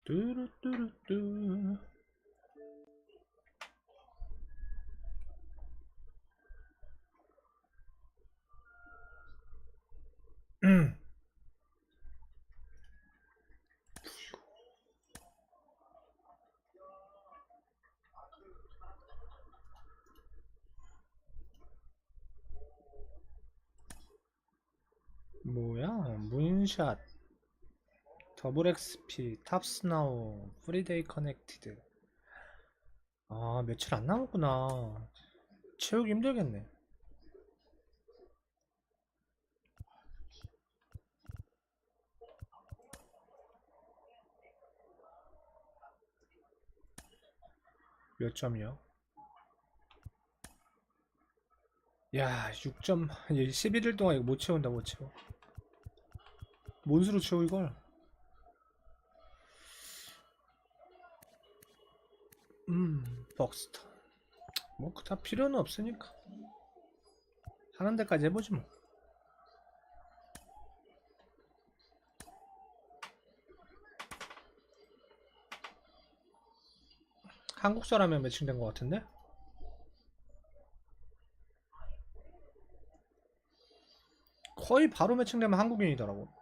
뚜루뚜루뚜. 뭐야? 문샷, 더블 XP, 탑스나우, 프리데이 커넥티드. 아, 며칠 안 남았구나. 채우기 힘들겠네. 몇 점이요? 야, 6점. 11일 동안 이거 못 채운다, 못 채워. 뭔 수로 채워, 이걸? 벅스터. 뭐, 다 필요는 없으니까. 하는 데까지 해보지 뭐. 한국 사람이랑 매칭된 것 같은데? 거의 바로 매칭되면 한국인이더라고.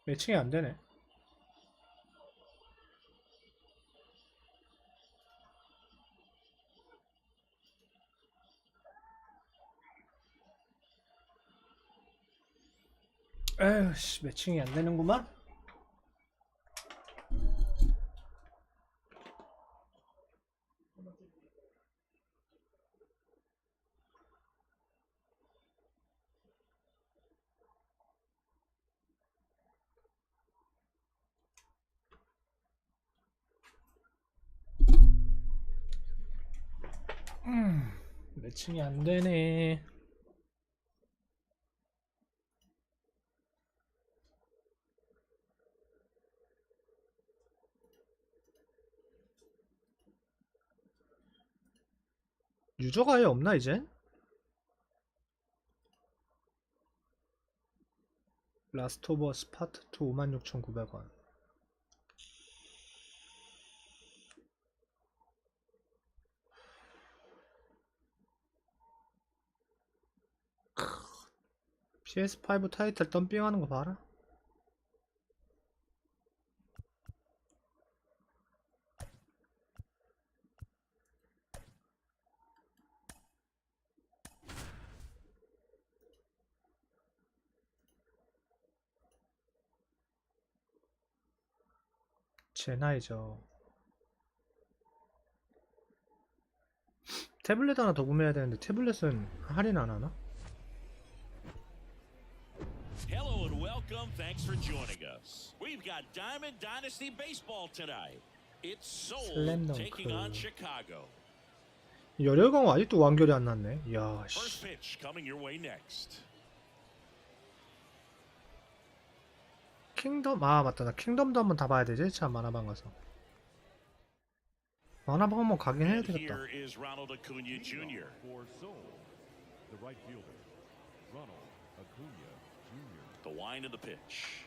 매칭이 안 되네. 에휴, 씨, 매칭이 안 되는구만. 매칭이 안 되네. 유저가 아예 없나 이제? 라스트 오브 어스 파트 2 56,900원. PS5 타이틀 덤핑하는 거 봐라. 제 나이죠. 태블릿 하나 더 구매해야 되는데 태블릿은 할인 안 하나? Hello and welcome. Thanks for joining us. We've got Diamond Dynasty Baseball tonight. It's Seoul taking on Chicago. 열혈광 아직도 완결이 안 났네. 이야, First 씨. pitch coming your way next. 킹덤, 아 맞다, 나 킹덤도 한번 다 봐야 되지. 참 만화방 가서. 만화방 한번 가긴 해야 And 되겠다. here is Ronald Acuna Jr. For Seoul, the right fielder, Ronald Acuna Jr. The wind of the pitch.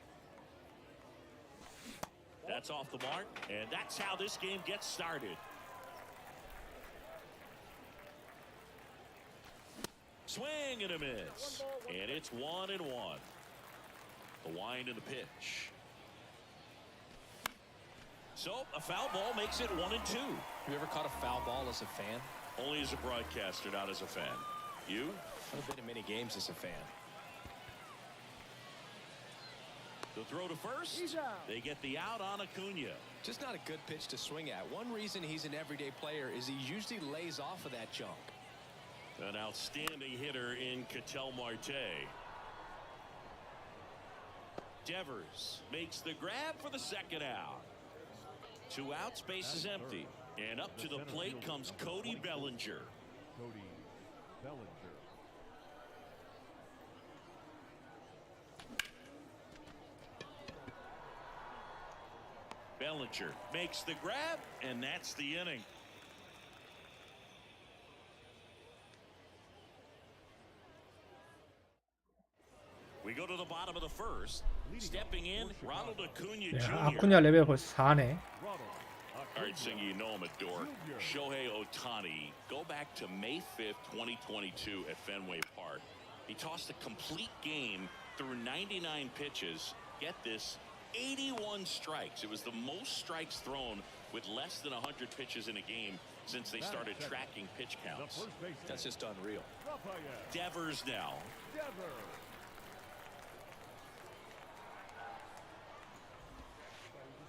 That's off the mark, and that's how this game gets started. Swing and a miss, and it's 1-1. The wind of the pitch. So a foul ball makes it 1-2. You ever caught a foul ball as a fan? Only as a broadcaster, not as a fan. You? I've been to many games as a fan. The throw to first. They get the out on Acuna. Just not a good pitch to swing at. One reason he's an everyday player is he usually lays off of that jump. An outstanding hitter in Ketel Marte. Devers makes the grab for the second out. 2 outs, base is empty. And up to the plate comes Cody Bellinger. Cody Bellinger. Bellinger makes the grab, and that's the inning. We go to the bottom of the first. Stepping in, Ronald Acuna Jr. 야, 아쿠냐 레벨 벌써 4네. All right, Singy, you know I'm a dork. Shohei Ohtani, go back to May 5th, 2022 at Fenway Park. He tossed a complete game through 99 pitches. Get this, 81 strikes. It was the most strikes thrown with less than 100 pitches in a game since they started tracking pitch counts. That's just unreal. Devers now.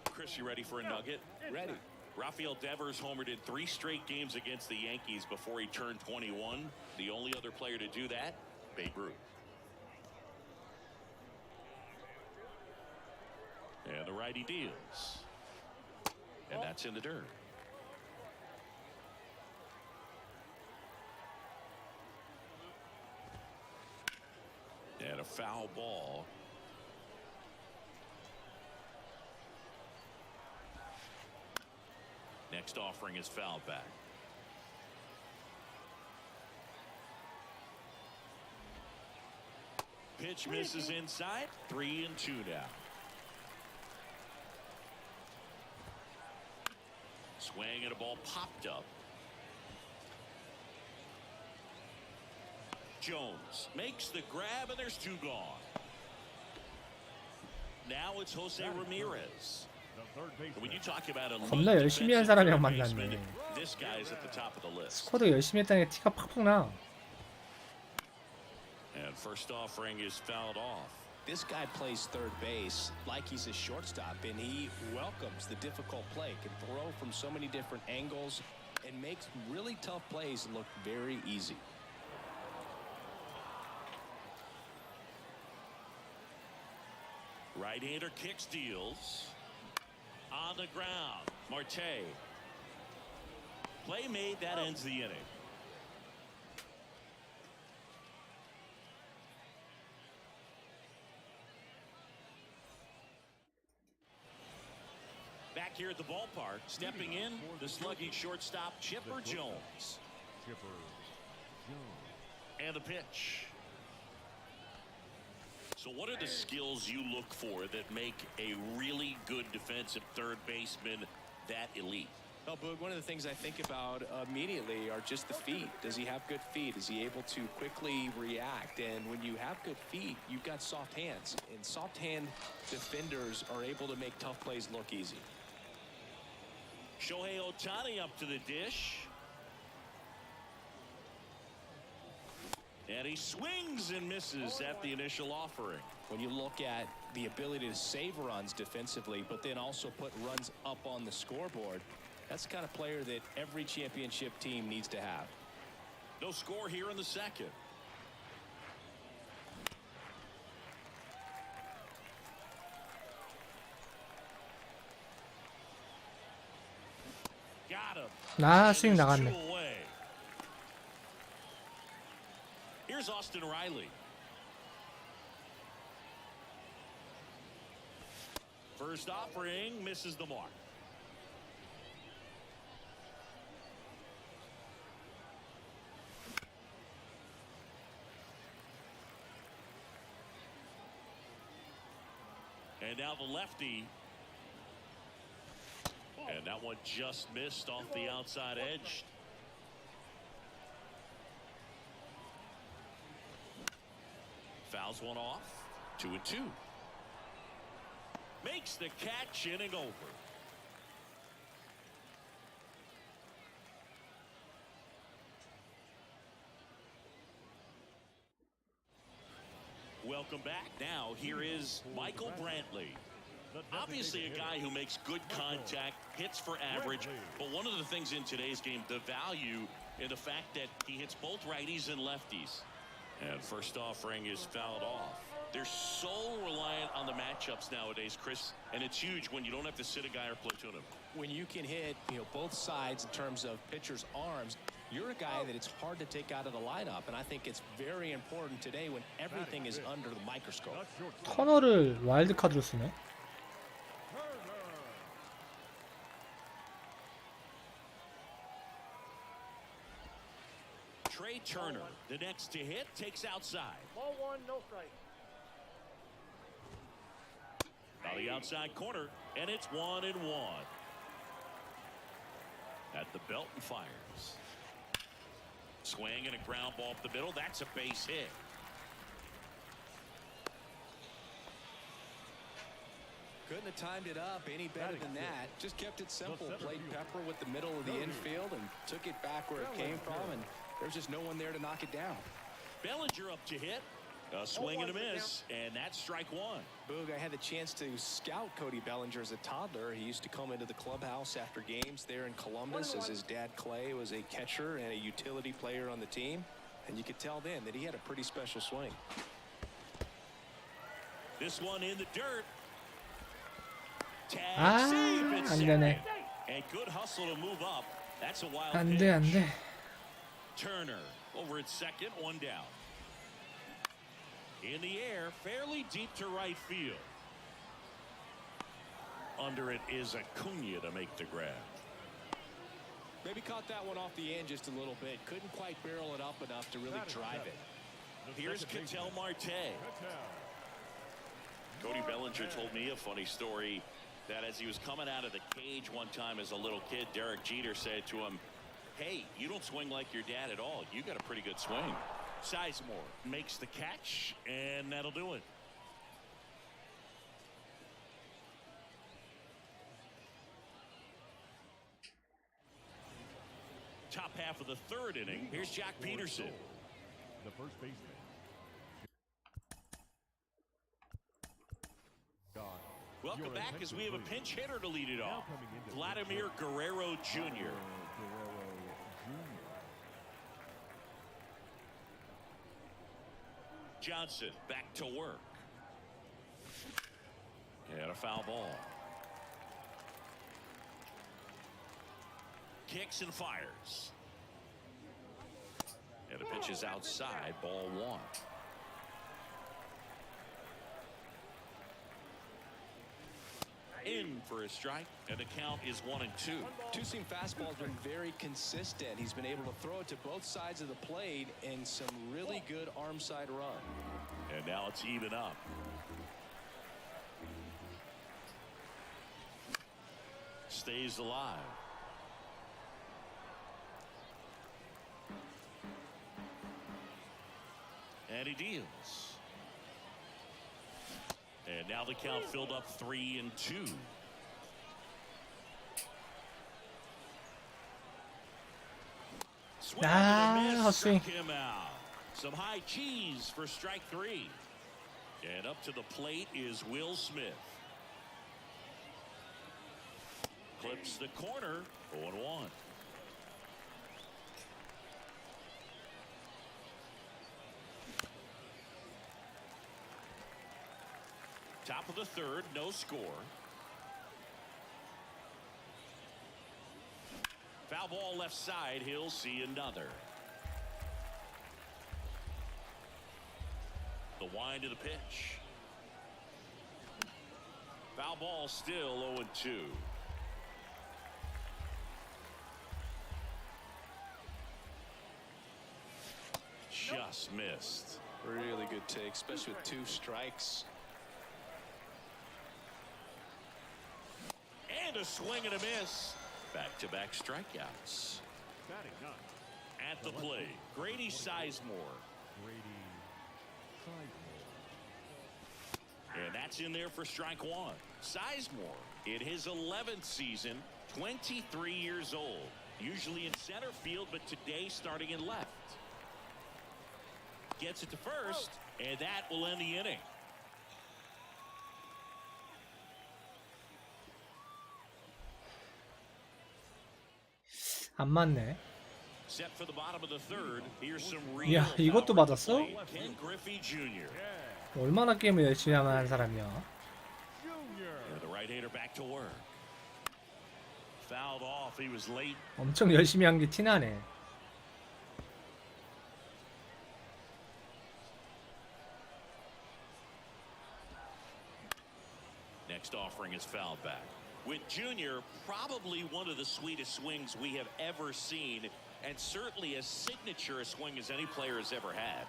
Chris, you ready for a nugget? Ready. Rafael Devers homered in 3 straight games against the Yankees before he turned 21. The only other player to do that, Babe Ruth. And the righty deals. And that's in the dirt. And a foul ball. Next offering is fouled back. Pitch misses inside. 3-2 now. Swing and a ball popped up. Jones makes the grab, and there's 2 gone. Now it's Jose Ramirez. When you talk about a 겁나 열심히 한 사람이랑 만났네. this guy is at the top of the list. 스쿼드 열심히 했다는 게 티가 팍팍 나. And first offering is fouled off. This guy plays third base like he's a shortstop, and he welcomes the difficult play, can throw from so many different angles, and makes really tough plays look very easy. Right-hander kicks, deals. On the ground, Marte. Play made, that ends the inning. Back here at the ballpark, stepping in, the slugging shortstop, Chipper Jones. And the pitch. So what are the skills you look for that make a really good defensive third baseman that elite? Well, Boog, one of the things I think about immediately are just the feet. Does he have good feet? Is he able to quickly react? And when you have good feet, you've got soft hands. And soft hand defenders are able to make tough plays look easy. Shohei Ohtani up to the dish. And he swings and misses at the initial offering. When you look at the ability to save runs defensively, but then also put runs up on the scoreboard, that's the kind of player that every championship team needs to have. No score here in the second. Got him. 나 스윙 나갔네. Here's Austin Riley. First offering misses the mark. And now the lefty. And that one just missed off the outside edge. Fouls one off. 2-2. Makes the catch, inning over. Welcome back. Now here is Michael Brantley. Obviously a guy who makes good contact, hits for average, but one of the things in today's game, the value in the fact that he hits both righties and lefties. And first offering is fouled off. They're so reliant on the matchups nowadays, Chris, and it's huge when you don't have to sit a guy or platoon him. When you can hit, both sides in terms of pitchers' arms, you're a guy that it's hard to take out of the lineup, and I think it's very important today when everything is under the microscope. 터널을 와일드 카드로 쓰네. Trey Turner, the next to hit, takes outside. Ball one, no strike. On the outside corner, and it's 1-1. At the belt and fires. Swing and a ground ball up the middle. That's a base hit. Couldn't have timed it up any better than that. Just kept it simple. Played pepper with the middle of the infield and took it back where it came from, and there's just no one there to knock it down. Bellinger up to hit. A swing and a miss, and that's strike one. Boog, I had the chance to scout Cody Bellinger as a toddler. He used to come into the clubhouse after games there in Columbus, as his dad Clay was a catcher and a utility player on the team. And you could tell then that he had a pretty special swing. This one in the dirt. Tag Ah, save at 안 second. 되네. And good hustle to move up. That's a wild 안 pitch. 돼, 안 돼. Turner over at second, one down. In the air, fairly deep to right field. Under it is Acuna to make the grab. Maybe caught that one off the end just a little bit. Couldn't quite barrel it up enough to really drive it. Here's Ketel Marte. Cody Bellinger told me a funny story that as he was coming out of the cage one time as a little kid, Derek Jeter said to him, "Hey, you don't swing like your dad at all. You got a pretty good swing." Sizemore makes the catch, and that'll do it. Top half of the third inning. Here's Jack Peterson. The first baseman. Welcome back as we have a pinch hitter to lead it off. Vladimir Guerrero Jr. Johnson back to work. And a foul ball. Kicks and fires. And the pitch is outside, ball one. In for a strike, and the count is 1-2. Two-seam fastball has been very consistent. He's been able to throw it to both sides of the plate and some really good arm side run. And now it's even up. Stays alive. And he deals. And now the count filled up 3-2. Swing and a miss, struck him out. Some high cheese for strike three. And up to the plate is Will Smith. Clips the corner, 0-1. Top of the third, no score. Foul ball left side, he'll see another. The wind of the pitch. Foul ball still 0-2. Just missed. Really good take, especially with 2 strikes. And a swing and a miss. Back-to-back strikeouts. Batting ninth. At the plate, Grady Sizemore. And that's in there for strike one. Sizemore, in his 11th season, 23 years old. Usually in center field, but today starting in left. Gets it to first, and that will end the inning. 안 맞네. Set for the bottom of the third. Here's some 야, real 이것도 power 맞았어? play. Ken Griffey Jr. 얼마나 게임을 열심히 하는 사람이야. Yeah, the right-hander back to work. Fouled off. He was late. 엄청 열심히 한 게 티나네. Next offering is fouled back. With Junior, probably one of the sweetest swings we have ever seen, and certainly as signature a swing as any player has ever had.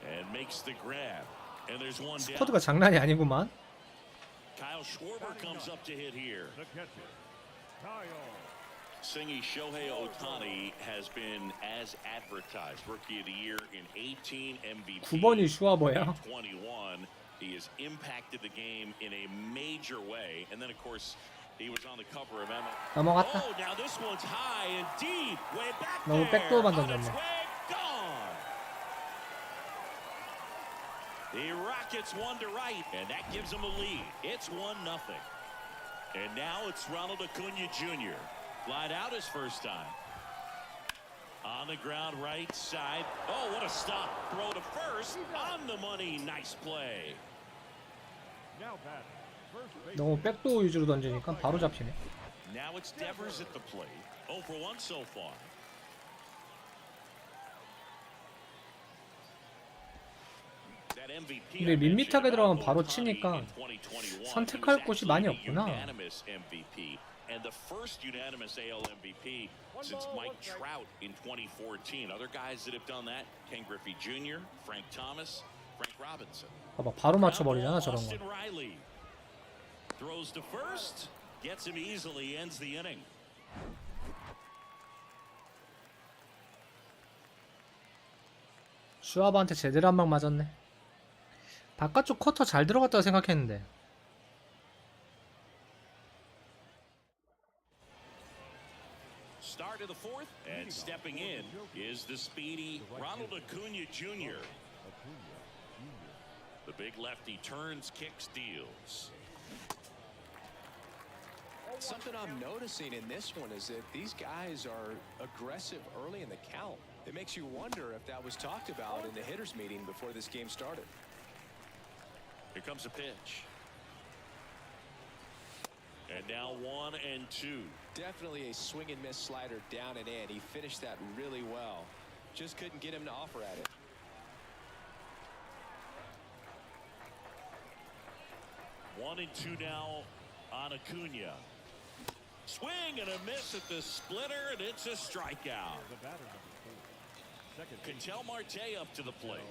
And makes the grab. And there's one down. 스쿼드가 장난이 아니구만. Kyle Schwarber comes up to hit here. The catcher, Kyle. Singy Shohei Ohtani has been as advertised. Rookie of the Year in 18 MVP. 9번이 슈와버야. 21. He has impacted the game in a major way. And then, of course, he was on the cover of MLB. 넘어갔다. Oh, now this one's high and deep. Way back 너무 there. 백도어만 On its 던졌네. way, gone. The Rockets one to right, and that gives them a lead. It's 1-0. And now it's Ronald Acuna Jr. Flied out his first time. On the ground right side. Oh, what a stop. Throw to first. On the money. Nice play. Now batting, first base. 너무 백도어 위주로 던지니까 바로 잡히네. Now it's Devers at the plate. 0 for 1 so far. That MVP 근데 밋밋하게 들어가면 바로 치니까 선택할 곳이 많이 없구나. Unanimous MVP and the first unanimous AL MVP since Mike Trout in 2014. Other guys that have done that: Ken Griffey Jr., Frank Thomas, Frank Robinson. 봐봐, 바로 맞춰버리잖아 저런 거. Austin Riley throws to first, gets him easily, ends the inning. 슈와버한테 제대로 한 방 맞았네. 바깥쪽 커터 잘 들어갔다고 생각했는데. Start of the fourth, and stepping in is the speedy Ronald Acuna Jr. Acuna Jr. The big lefty turns, kicks, deals. Something I'm noticing in this one is that these guys are aggressive early in the count. It makes you wonder if that was talked about in the hitters meeting before this game started. Here comes a pitch. And now 1-2. Definitely a swing and miss slider down and in. He finished that really well. Just couldn't get him to offer at it. One and two now on Acuna. Swing and a miss at the splitter, and it's a strikeout. The batter number 4. Second base. Ketel Marte up to the plate.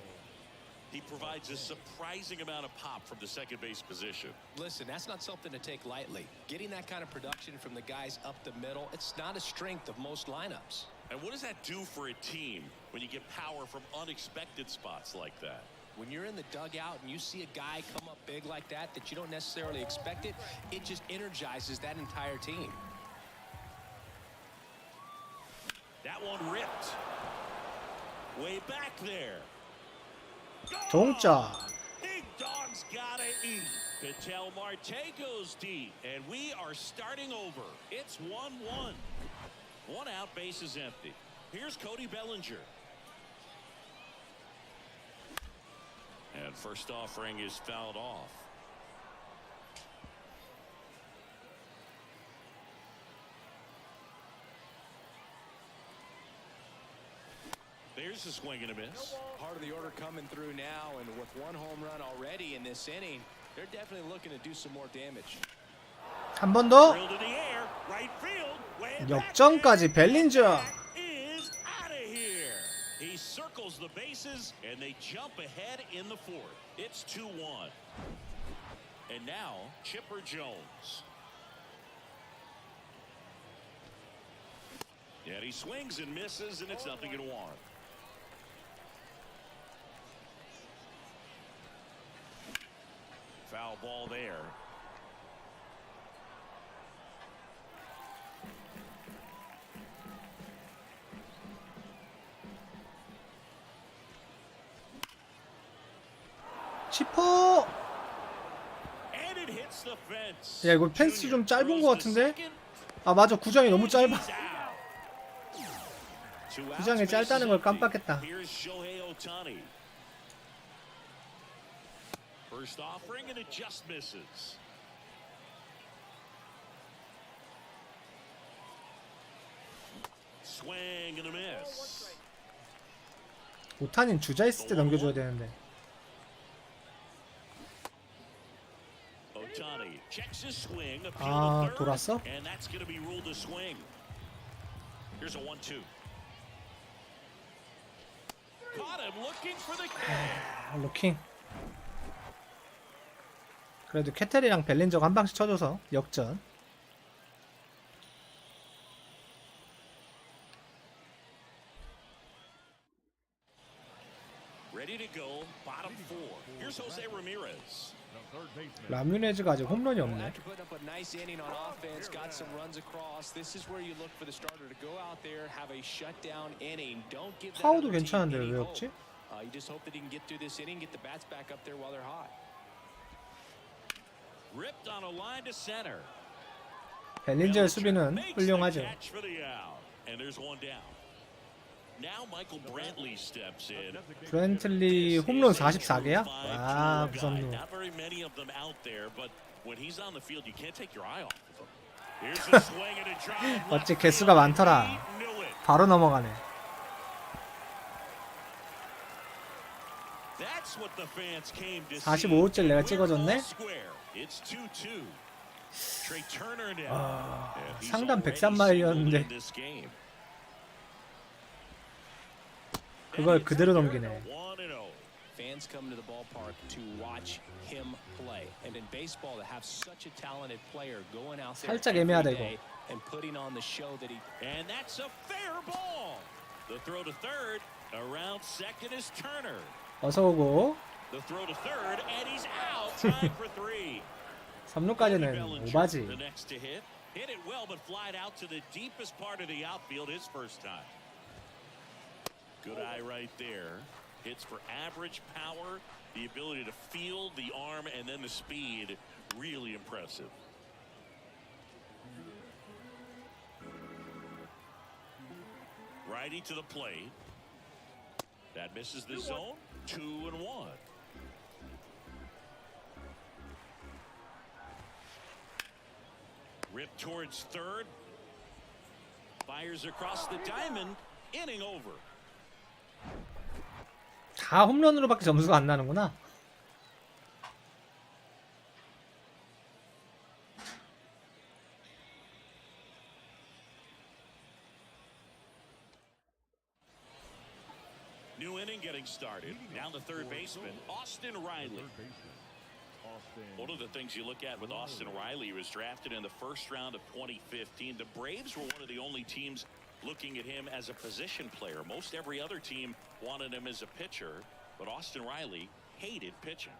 He provides a surprising amount of pop from the second base position. Listen, that's not something to take lightly. Getting that kind of production from the guys up the middle, it's not a strength of most lineups. And what does that do for a team when you get power from unexpected spots like that? When you're in the dugout and you see a guy come up big like that you don't necessarily expect it, it just energizes that entire team. That one ripped. Way back there. 동점. Big dog's gotta eat. Ketel Marte goes deep, and we are starting over. It's 1-1. One out, base is empty. Here's Cody Bellinger. And first offering is fouled off. There's a swing and a miss. Part of the order coming through now, and with one home run already in this inning, they're definitely looking to do some more damage. 한 번 더. Drilled in the air, right field, way back 역전까지 벨린저. is out of here. He circles the bases, and they jump ahead in the fourth. It's 2-1. And now, Chipper Jones. And he swings and misses, and it's 0-1. Foul ball there. 치퍼. And it hits the fence. 야, 이거 펜스 좀 짧은 것 Throws to 같은데? second. 아, 맞아. 구장이 너무 짧아. He's out. 주장이 짧다는 걸 깜빡했다. Here's Shohei Ohtani. First offering and it just misses. Swing and a miss. 오타니는 주자 있을 때 넘겨줘야 되는데. Ohtani checks his swing. 아, 돌았어? And that's going to be ruled a swing. Here's a 1-2. Caught him looking for the catch. 로킹. 그래도 캐텔이랑 벨린저가 한 방씩 쳐줘서 역전. Ready to go. Bottom 4. Here's Jose Ramirez. The third baseman. 라뮤네즈가 아직 홈런이 없네. After putting up a nice inning on offense, got some runs across. This is where you look for the starter to go out there, have a shutdown inning. Don't give that 파워도 other team 괜찮은데 any 왜 hope. 없지? You just hope that he can get through this inning, get the bats back up there while they're hot. Ripped on a line to center. 벨린저의 수비는 Makes the 훌륭하죠. catch for the out. And there's one down. Now Michael Brantley steps in. 브랜틀리 홈런 44개야? 와, 무섭노. Not very many of them out there, but when he's on the field, you can't take your eye off of him. Here's a swing and a drive. 어찌 개수가 많더라. Knew it. 바로 넘어가네. That's what the fans came to see. 45호째를 내가 찍어줬네? It's 2-2. Trey Turner now. 아, 상단 103마일이었는데 그걸 그대로 넘기네. Fans come to the ballpark to watch him play, and in baseball to have such a talented player going out there 살짝 애매하다 every day 이거. and putting on the show that he. And that's a fair ball. The throw to third. Around second is Turner. 어서 오고. The throw to third, and he's out. Trying for 3. 3루까지는 오바지. The next to hit it well, but flied out to the deepest part of the outfield his first time. Good eye right there. Hits for average power, the ability to field the arm, and then the speed. Really impressive. Righty to the plate. That misses the zone. 2-1. Rip towards third. Fires across the diamond. Inning over. 다 홈런으로밖에 점수가 안 나는구나. New inning getting started. Now the third baseman, Austin Riley. Third baseman. Austin. One of the things you look at with Austin Riley, he was drafted in the first round of 2015. The Braves were one of the only teams looking at him as a position player. Most every other team wanted him as a pitcher, but Austin Riley hated pitching.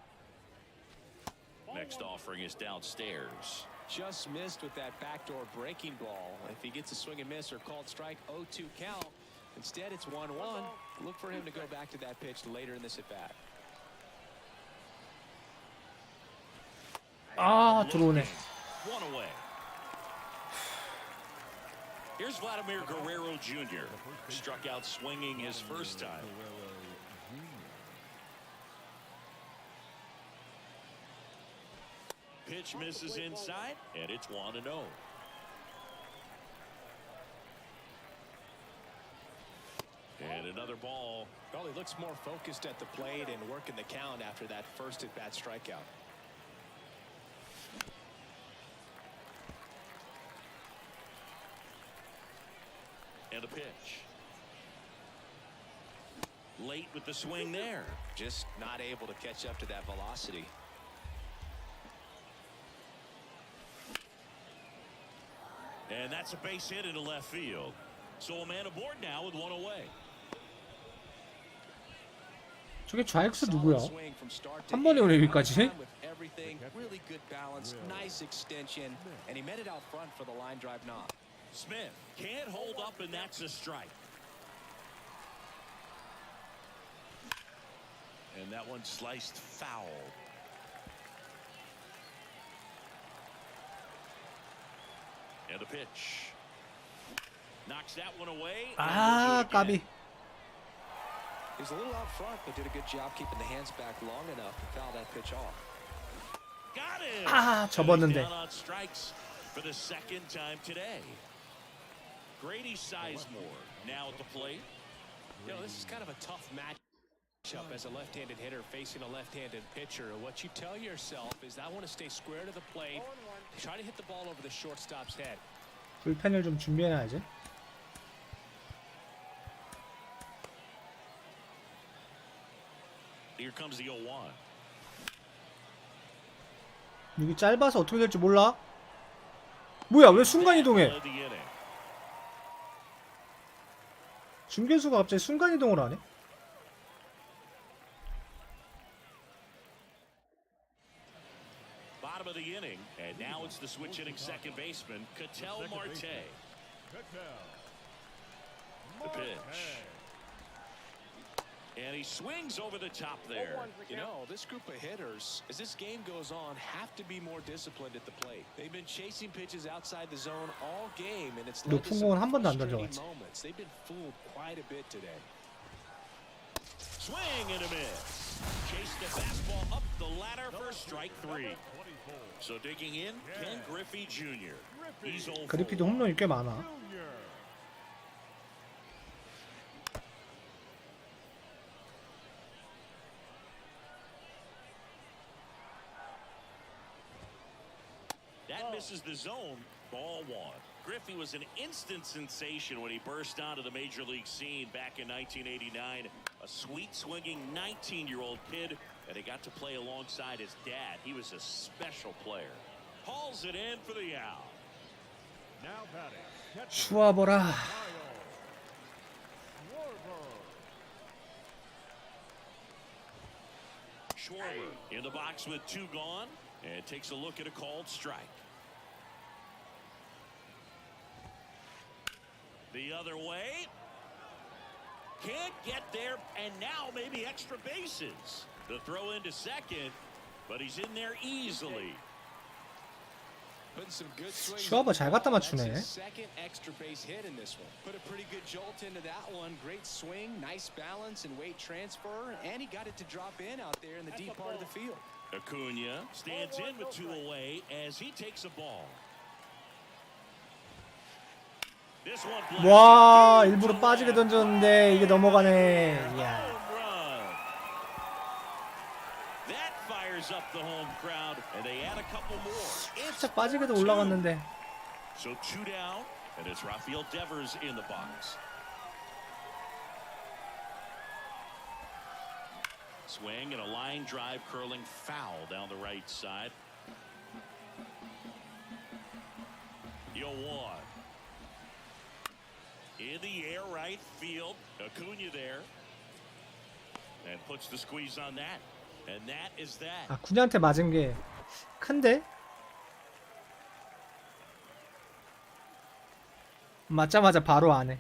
Next offering is downstairs. Just missed with that backdoor breaking ball. If he gets a swing and miss or called strike, 0-2 count. Instead, it's 1-1. Look for him to go back to that pitch later in this at bat. 아, 들어오네. One away. Here's Vladimir Guerrero Jr. Struck out swinging his first time. Pitch misses inside, and it's 1-0. And another ball. Well, he looks more focused at the plate and working the count after that first at-bat strikeout. And a pitch. Late with the swing there. Just not able to catch up to that velocity. And that's a base hit into left field. So a man aboard now with one away. 저게 좌익수 누구야? Solid swing from start to 한 번에 end. 오네 여기까지. With everything, really good balance, nice extension, and he met it out front for the line drive knock. Smith can't hold up, and that's a strike. And that one sliced foul. And a pitch. Knocks that one away. 아, 까비. He was a little out front, but did a good job keeping the hands back long enough to foul that pitch off. Got it. 아, 접었는데. Down on strikes for the second time today. Grady Sizemore now at the plate. You know, this is kind of a tough matchup as a left-handed hitter facing a left-handed pitcher. What you tell yourself is I want to stay square to the plate, try to hit the ball over the shortstop's head. 불펜을 좀 준비해놔야지. Here comes the 0-1. 여기 짧아서 어떻게 될지 몰라. 뭐야, 왜 순간이동해? 중견수가 갑자기 순간이동을 하네? Bottom of the inning, and now it's the switch hitting second baseman, Ketel Marte. The pitch. And he swings over the top there. You know, this group of hitters, as this game goes on, have to be more disciplined at the plate. They've been chasing pitches outside the zone all game, and it's led to 높은 some 공은 한 번도 안 frustrating 던져봤지. moments. They've been fooled quite a bit today. Swing and a miss. Chased the fastball up the ladder for strike 3. So digging in, Ken Griffey Jr. He's 0 for 그리피도 1. 홈런이 꽤 많아. That misses the zone. Ball 1. Griffey was an instant sensation when he burst onto the major league scene back in 1989. A sweet swinging 19-year-old kid, and he got to play alongside his dad. He was a special player. Hauls it in for the out. Now batting. Catcher. 추워보라. Schwarber in the box with 2 gone, and takes a look at a called strike. The other way. Can't get there, and now maybe extra bases. The throw into second, but he's in there easily. Putting some good swings. 슈아버 잘 갖다 맞추네. That's his second extra base hit in this one. Put a pretty good jolt into that one. Great swing, nice balance and weight transfer, and he got it to drop in out there in the deep part of the field. Acuna stands in with 2 away as he takes a ball. This one blasted 와, deep 일부러 to 빠지게 left. 던졌는데 이게 넘어가네. 이야. Home run. That fires up the home crowd, and they add a couple more. It's 살짝 빠지게도 4-2. 올라갔는데. So 2 down, and it's Rafael Devers in the box. Swing and a line drive curling foul down the right side. The 0-1. In the air right field. Acuna there. And puts the squeeze on that. And that is that. 아, 군야한테 맞은 게 큰데? 맞자마자 바로 안 해.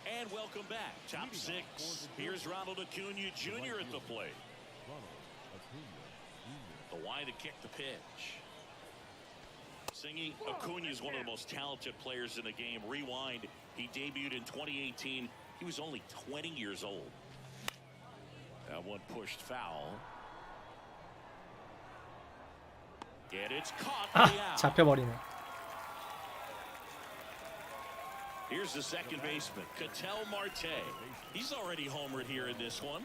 And welcome back. Top 6. Here's Ronald Acuna Jr. at the plate. The wide to kick the pitch. Singing, Acuna is one of the most talented players in the game. Rewind, he debuted in 2018. He was only 20 years old. That one pushed foul. And it's caught for the 아, out. 잡혀버리네. Here's the second baseman, Ketel Marte. He's already homered here in this one.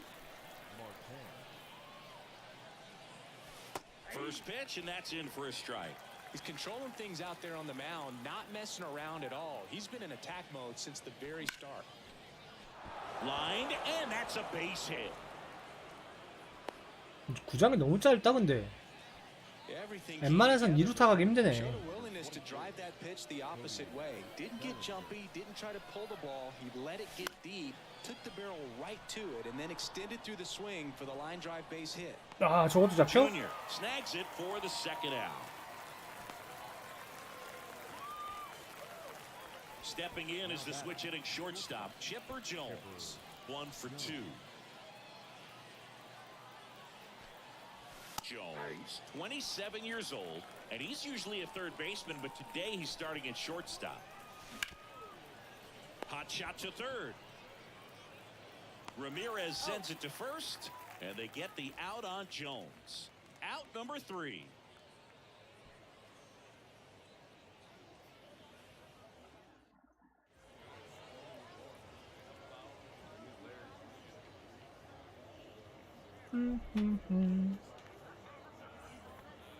First pitch, and that's in for a strike. He's controlling things out there on the mound, not messing around at all. He's been in attack mode since the very start. Lined, and that's a base hit. 구장이 너무 짧다 근데. Everything 웬만해선 2루 타가기 힘드네. showed a willingness to drive that pitch the opposite way. Didn't get jumpy, didn't try to pull the ball. He let it get deep, took the barrel right to it, and then extended through the swing for the line drive base hit. 아, 저것도 잡혀? Junior snags it for the second out. Stepping in is the switch hitting shortstop, Chipper Jones. 1 for 2. Jones, 27 years old, and he's usually a third baseman, but today he's starting at shortstop. Hot shot to third. Ramirez sends it to first, and they get the out on Jones. Out number 3.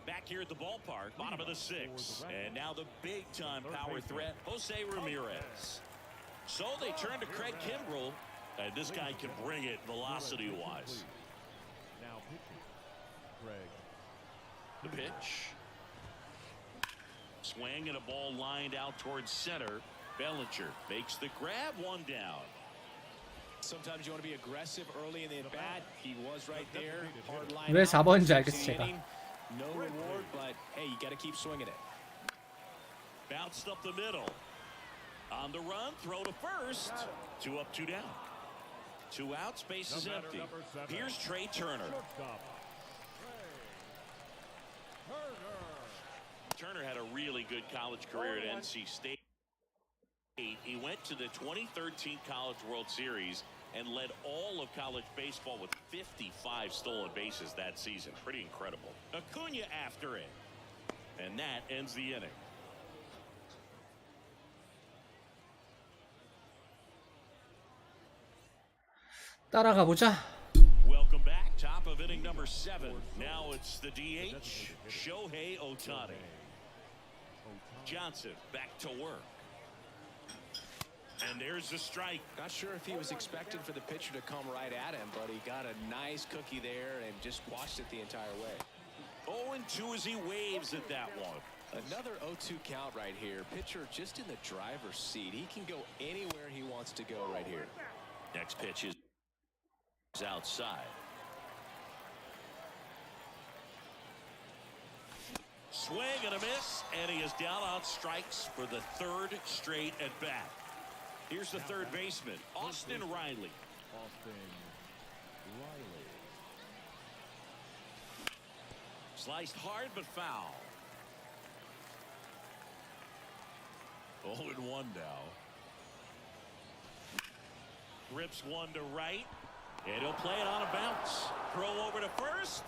Back here at the ballpark, bottom of the 6th, and now the big-time power threat, Jose Ramirez. So they turn to Craig Kimbrell, and this guy can bring it velocity-wise. Now pitching. Craig. The pitch. Swing and a ball lined out towards center. Bellinger makes the grab, one down. Sometimes you want to be aggressive early in the at-bat. He was right there. Hard line. 왜 4번인지 알겠어, 제가. No reward, but hey, you got to keep swinging it. Bounced up the middle. On the run, throw to first. 2 up, 2 down. 2 outs, base is empty. Here's Trey Turner. Turner had a really good college career at NC State. He went to the 2013 College World Series and led all of college baseball with 55 stolen bases that season. Pretty incredible. Acuna after it. And that ends the inning. 따라가 보자. Welcome back. Top of inning number 7. Now it's the DH, Shohei Ohtani. Johnson back to work. And there's the strike. Not sure if he was expecting for the pitcher to come right at him, but he got a nice cookie there and just watched it the entire way. 0-2 as he waves at that one. Another 0-2 count right here. Pitcher just in the driver's seat. He can go anywhere he wants to go right here. Next pitch is outside. Swing and a miss, and he is down on strikes for the 3rd straight at bat. Here's the third baseman, Austin Riley. Sliced hard but foul. 0-1 now. Rips one to right, and he'll play it on a bounce. Throw over to first.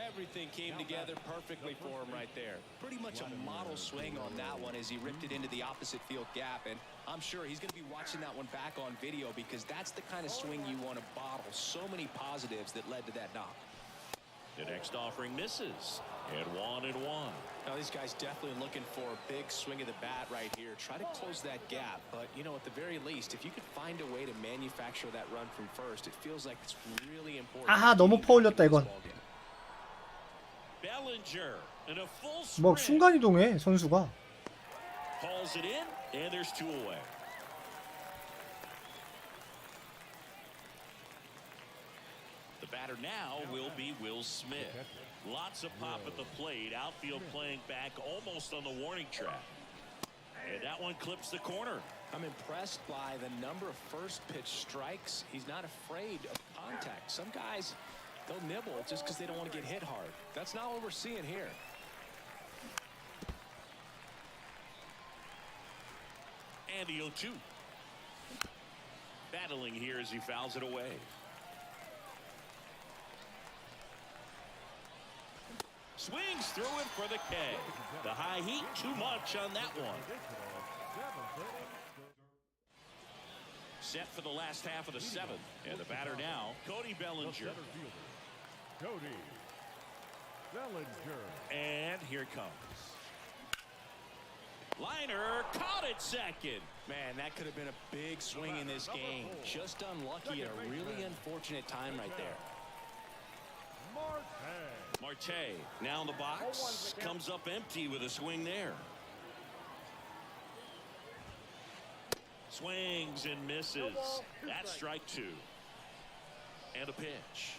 Everything came together perfectly for him right there. Pretty much a model swing on that one as he ripped it into the opposite field gap, and I'm sure he's going to be watching that one back on video because that's the kind of swing you want to bottle. So many positives that led to that knock. The next offering misses, and 1-1. Now these guys definitely looking for a big swing of the bat right here. Try to close that gap, but you know, at the very least, if you could find a way to manufacture that run from first, it feels like it's really important. 아하, 너무 퍼올렸다 이건. Bellinger in a full 뭐 sprint. 순간 이동해 선수가. Calls it in, and there's 2 away. The batter now will be Will Smith. Lots of pop at the plate. Outfield playing back almost on the warning track. And that one clips the corner. I'm impressed by the number of first pitch strikes. He's not afraid of contact. Some guys, they'll nibble just because they don't want to get hit hard. That's not what we're seeing here. And the 0-2. Battling here as he fouls it away. Swings through it for the K. The high heat, too much on that one. Set for the last half of the 7th. And the batter now, Cody Bellinger. Cody Bellinger. And here it comes. Liner caught it second. Man, that could have been a big swing in this game. Just unlucky at a really unfortunate time right there. Marte now in the box. Comes up empty with a swing there. Swings and misses. That's strike 2. And a pitch.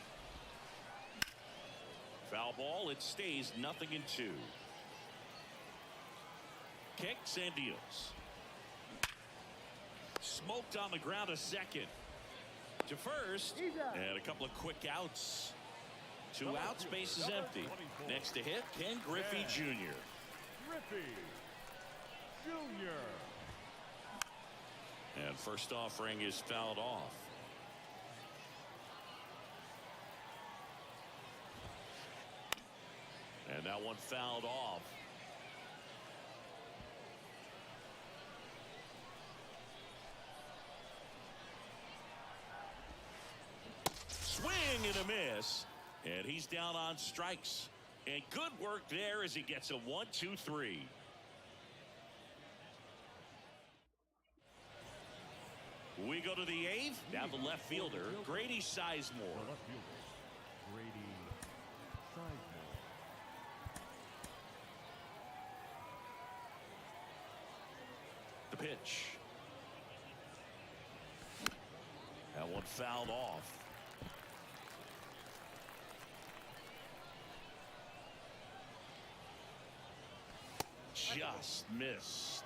Foul ball. It stays 0-2. Kicks and deals. Smoked on the ground a second. to first, and a couple of quick outs. 2 outs, base is empty. Next to hit, Ken Griffey Jr. Griffey Jr. And first offering is fouled off. And that one fouled off. Swing and a miss. And he's down on strikes. And good work there as he gets a 1-2-3. We go to the 8th. Now the left fielder, Grady Sizemore. The left fielder, Grady Sizemore. The pitch. That one fouled off. Just missed.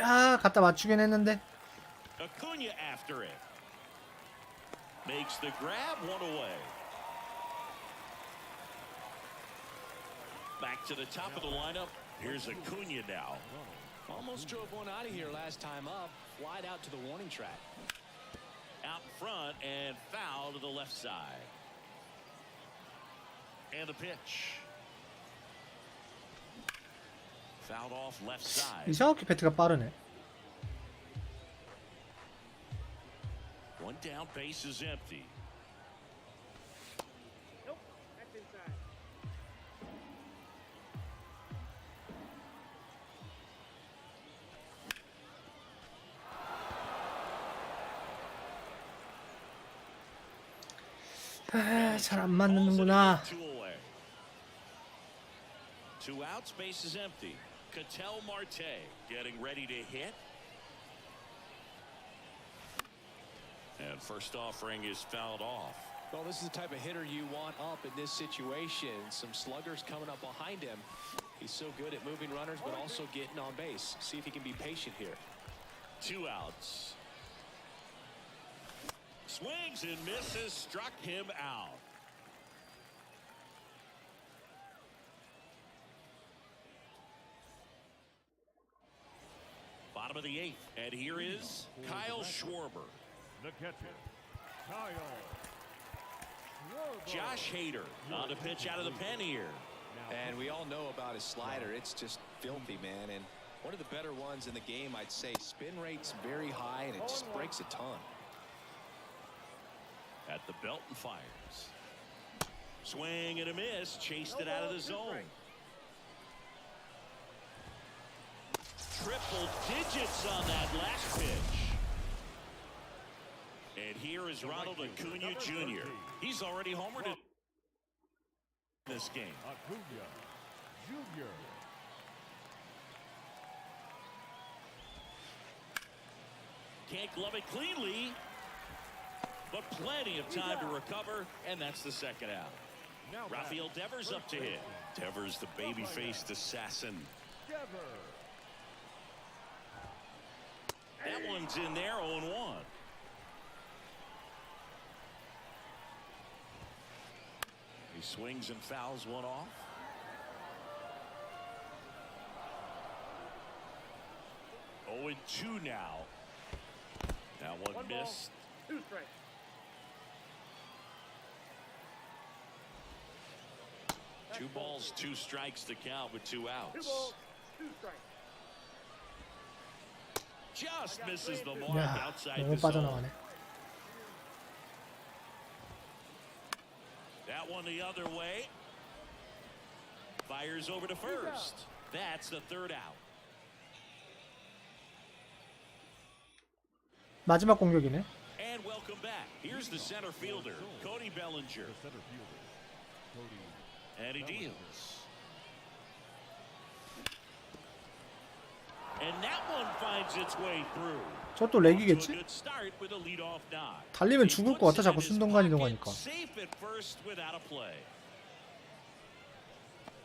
아, 갖다 맞추긴 했는데. Acuna after it. Makes the grab, one away. Back to the top of the lineup. Here's Acuna now. Almost drove one out of here last time up. Flied out to the warning track. Out in front and foul to the left side. And the pitch. Fouled off left side. 이상하게 배트가 빠르네. One down, base is empty. Nope, that's inside. 아, 잘 안 맞는구나. 2 outs, base is empty. Ketel Marte getting ready to hit. And first offering is fouled off. Well, this is the type of hitter you want up in this situation. Some sluggers coming up behind him. He's so good at moving runners, but also getting on base. See if he can be patient here. 2 outs. Swings and misses, struck him out. Bottom of the 8th, and here is Kyle Schwarber. The catcher, Kyle Schwarber. Josh Hader on the pitch out of the pen here. And we all know about his slider. It's just filthy, man. And one of the better ones in the game, I'd say. Spin rate's very high, and it just breaks a ton. At the belt and fires. Swing and a miss. Chased it out of the zone. Triple digits on that last pitch. And here is Ronald Acuna Jr. He's already homered in this game. Acuna Jr. Can't glove it cleanly, but plenty of time to recover, and that's the second out. Now Rafael Devers up to hit. Devers, the baby-faced assassin. Devers. That one's in there, 0-1. He swings and fouls one off. Oh, and 2 now. That one missed. 2 strikes. Two balls, 2 strikes to count with 2 2 outs. balls, 2 strikes. Just misses the mark 야, outside 너무 the zone. 빠져나가네. That one the other way. Fires over to first. That's the 3rd out. 마지막 공격이네. And welcome back. Here's the center fielder, Cody Bellinger. The center fielder, Cody. And he deals. And that one finds its way through. 저것도 To a 렉이겠지? good start with a leadoff knock. 달리면 He 죽을 puts 것 같아. it 자꾸 in his 순동간 pocket, 이동하니까. safe at first without a play.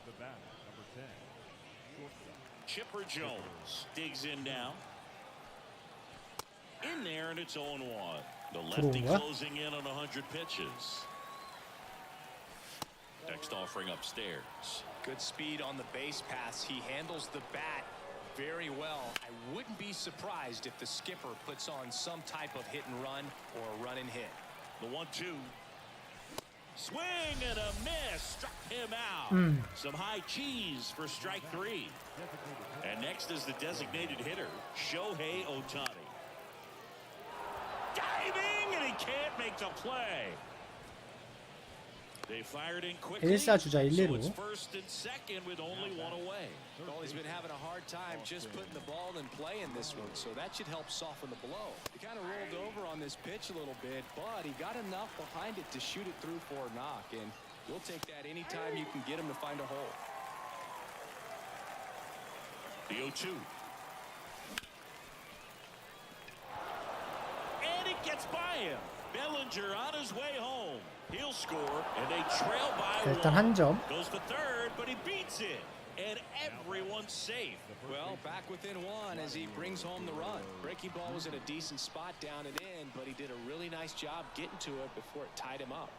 The bat, number 10, shortstop, Chipper Jones digs in now. In there, and it's 0-1. The lefty 들어온 거야? closing in on 100 pitches. Next offering upstairs. Good speed on the base pass. He handles the bat very well. I wouldn't be surprised if the skipper puts on some type of hit and run or a run and hit. The 1-2. Swing and a miss. Struck him out. Some high cheese for strike 3. And next is the designated hitter, Shohei Ohtani. Diving, and he can't make the play. They fired in quickly. 1사 주자 So 1리로. it's first and second with only one away. Well, he's been having a hard time just putting the ball in play in this one, so that should help soften the blow. He kind of rolled over on this pitch a little bit, but he got enough behind it to shoot it through for a knock, and you'll take that anytime you can get him to find a hole. The 0-2. And it gets by him. Bellinger on his way home. He'll score, and they trail by 일단 one. 한 점. Goes for third, but he beats it. And everyone's safe. Well, back within one as he brings home the run. Breaking ball was in a decent spot down and in, but he did a really nice job getting to it before it tied him up.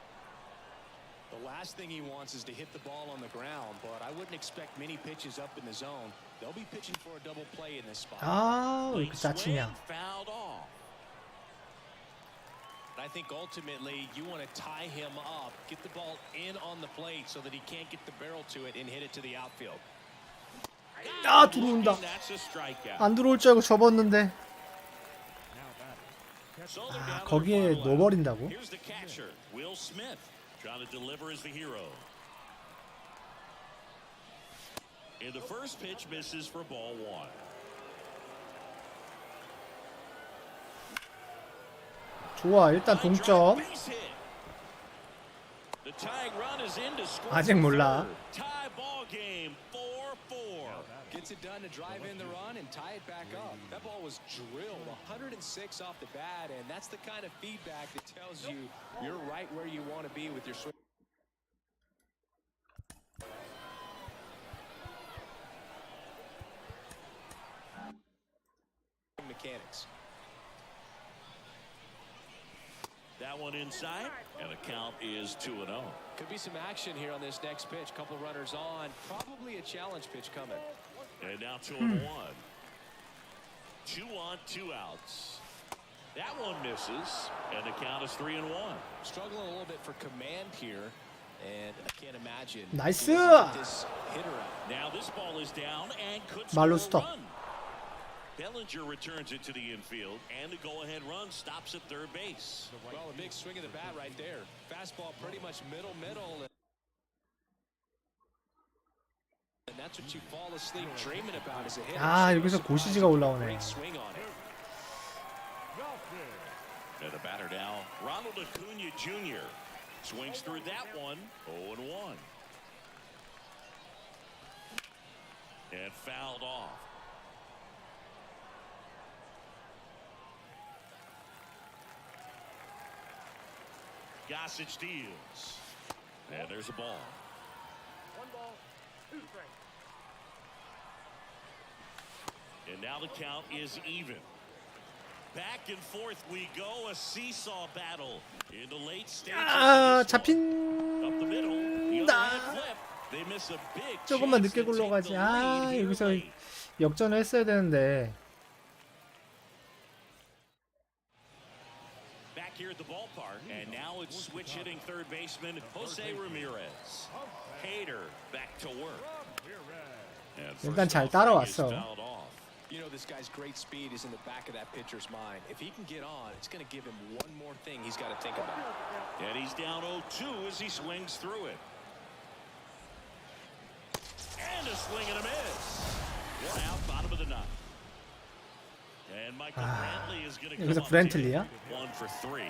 The last thing he wants is to hit the ball on the ground, but I wouldn't expect many pitches up in the zone. They'll be pitching for a double play in this spot. 아, 왜 이렇게 Late swing, 짜치냐. fouled off. I think ultimately you want to tie him up, get the ball in on the plate so that he can't get the barrel to it and hit it to the outfield. 아, 들어온다. And that's a strikeout. 안 들어올 줄 알고 접었는데. So they're 아, down to 거기에 their final out. 넣어버린다고? Here's the catcher, Will Smith, trying to deliver as the hero. And the first pitch misses for ball 1. 좋아, 일단 동점. Base hit. The tying run is in to score 아직 the 몰라. third. Tie ball game 4-4. Gets it done to drive in the run and tie it back up. That ball was drilled 106 off the bat, and that's the kind of feedback that tells you you're right where you want to be with your swing. Mechanics. That one inside, and the count is 2-0. Could be some action here on this next pitch. Couple runners on. Probably a challenge pitch coming. And now 2-1. 2 on, 2 outs. That one misses, and the count is 3-1. Struggling a little bit for command here, and I can't imagine. 나이스! he doesn't get this hitter out. Now this ball is down and could 말로 score 스톱. a run. Bellinger returns it to the infield, and the go-ahead run stops at third base. Well, a big swing of the bat right there. Fastball pretty much middle. And that's what you fall asleep dreaming about as a hitter. 아, 여기서 고시지가 올라오네. Great swing on it. And the batter now, Ronald Acuna Jr. Swings through that one, 0-1. And fouled off. Gossage deals. And there's a ball. 1 ball, 2 strikes. And now the count is even. Back and forth we go, a seesaw battle in the late stages. 아, of this one. Up the middle, the 잡힌다. overhead flip. They miss a big 조금만 chance 늦게 to take 굴러가지. the 아, lead here 여기서 late. 역전을 했어야 되는데. Back here at the ballpark, and now it's switch hitting third baseman Jose Ramirez. Hader back to work. And 일단 first 잘 offering is 따라왔어. fouled off. You know, this guy's great speed is in the back of that pitcher's mind. If he can get on, it's going to give him one more thing he's got to think about. And he's down 0-2 as he swings through it. And a swing and a miss. One out, bottom of the ninth. And Michael Brantley is going to 여기서 come up 브랜틀리야? 1 for 3.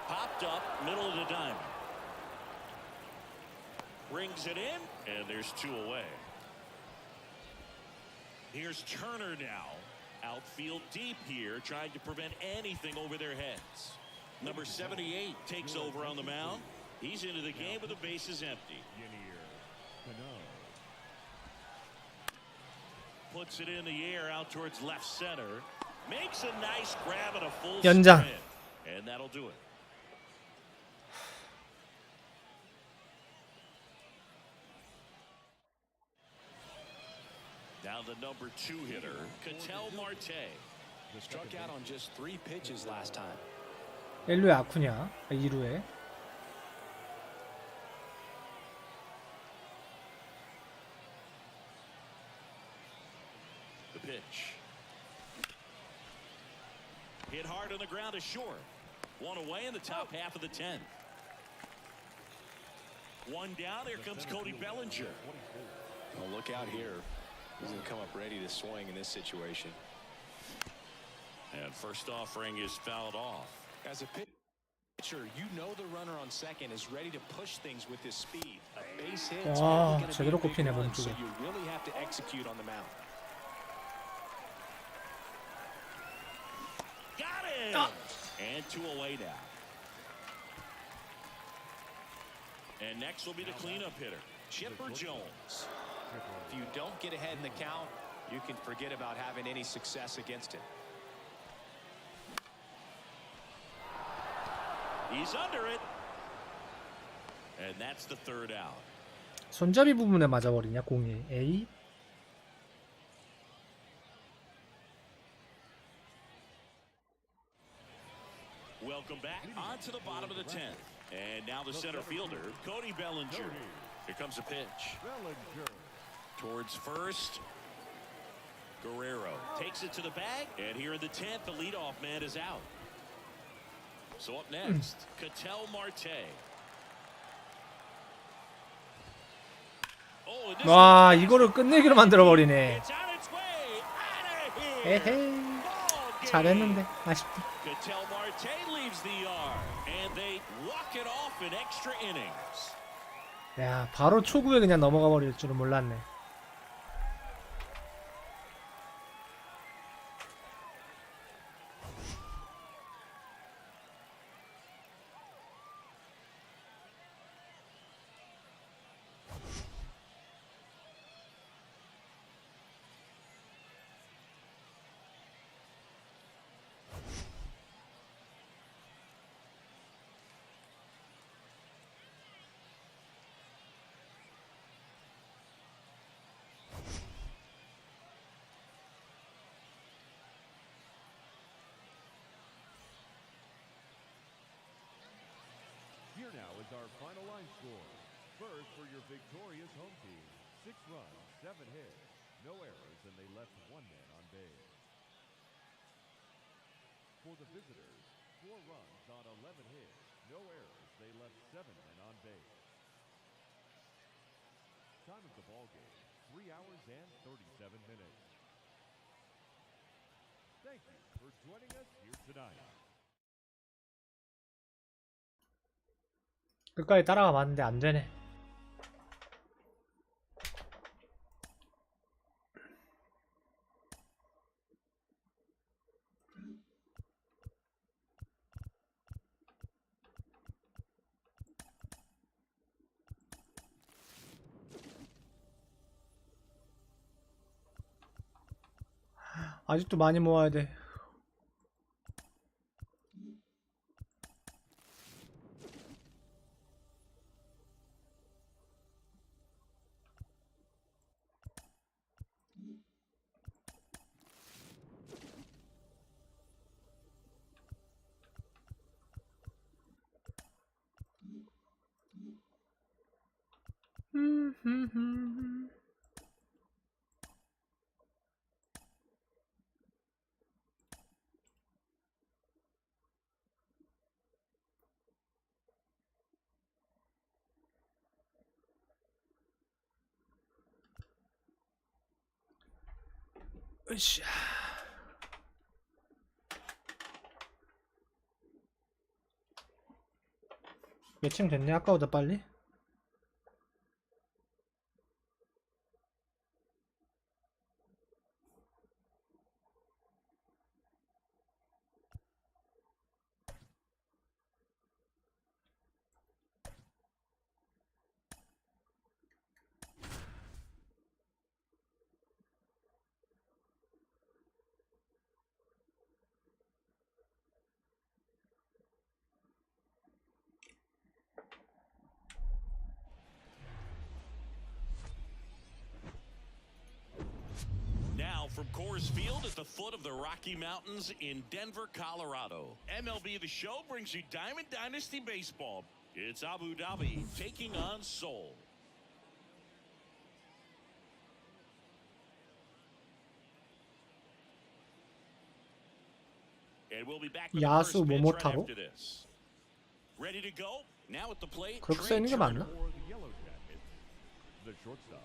Popped up, middle of the diamond. Brings it in, and there's 2 away. Here's Turner now. Outfield deep here, trying to prevent anything over their heads. Number 78 takes over on the mound. He's into the game with the bases empty. Cano. Puts it in the air out towards left center. Makes a nice grab at a full 연장. sprint. And that'll do it. Now the number 2 hitter, Ketel Marte. Struck out on just 3 pitches last time. 1루에 아쿠냐, 2루에. The pitch. Hit hard on the ground to short. One away in the top half of the 10th. One down. Here comes Cody Bellinger. Well, look out here. He's going to come up ready to swing in this situation. And first offering is fouled off. As a pitcher, you know the runner on second is ready to push things with his speed. A base hit is 와, only going to be 제대로 a big 꼽히네, run, so 몸쪽에. you really have to execute on the mound. Got it! And 2 away now. And next will be the cleanup hitter, Chipper Jones. If you don't get ahead in the count, you can forget about having any success against it. He's under it. And that's the 3rd out. 손잡이 부분에 맞아버리냐, 공이. A. Welcome back onto the bottom of the 10th. And now the center fielder, Cody Bellinger. Here comes a pitch. Bellinger. Towards first. Guerrero takes it to the bag. And here in the 10th, the leadoff man is out. So up next, Ketel Marte. Oh, and this 와, one's 이거를 끝내기로 만들어버리네. It's on its way out of here. 에헤이. Ball game. 잘했는데, 아쉽다. Ketel Marte leaves the yard, and they walk it off in extra innings. 야, 바로 초구에 그냥 넘어가 버릴 줄은 몰랐네. Here now is our final line score. First for your victorious home team, 6 runs, 7 hits, no errors, and they left 1 man on base. For the visitors, 4 runs on 11 hits, no errors, they left 7 men on base. Time of the ball game, 3 hours and 37 minutes. Thank you for joining us here tonight. 끝까지 따라가 봤는데 안 되네. 아직도 많이 모아야 돼. 으쌰. 매칭 됐네, 아까보다 빨리. Coors Field at the foot of the Rocky Mountains in Denver, Colorado. MLB The Show brings you Diamond Dynasty Baseball. It's Abu Dhabi taking on Seoul. And we'll be back with the 야수 first pitch right 모모타로? after this. Ready to go? Now at the plate. 그렇게 써 있는 게 맞나? For the Yellow Jackets, the shortstop.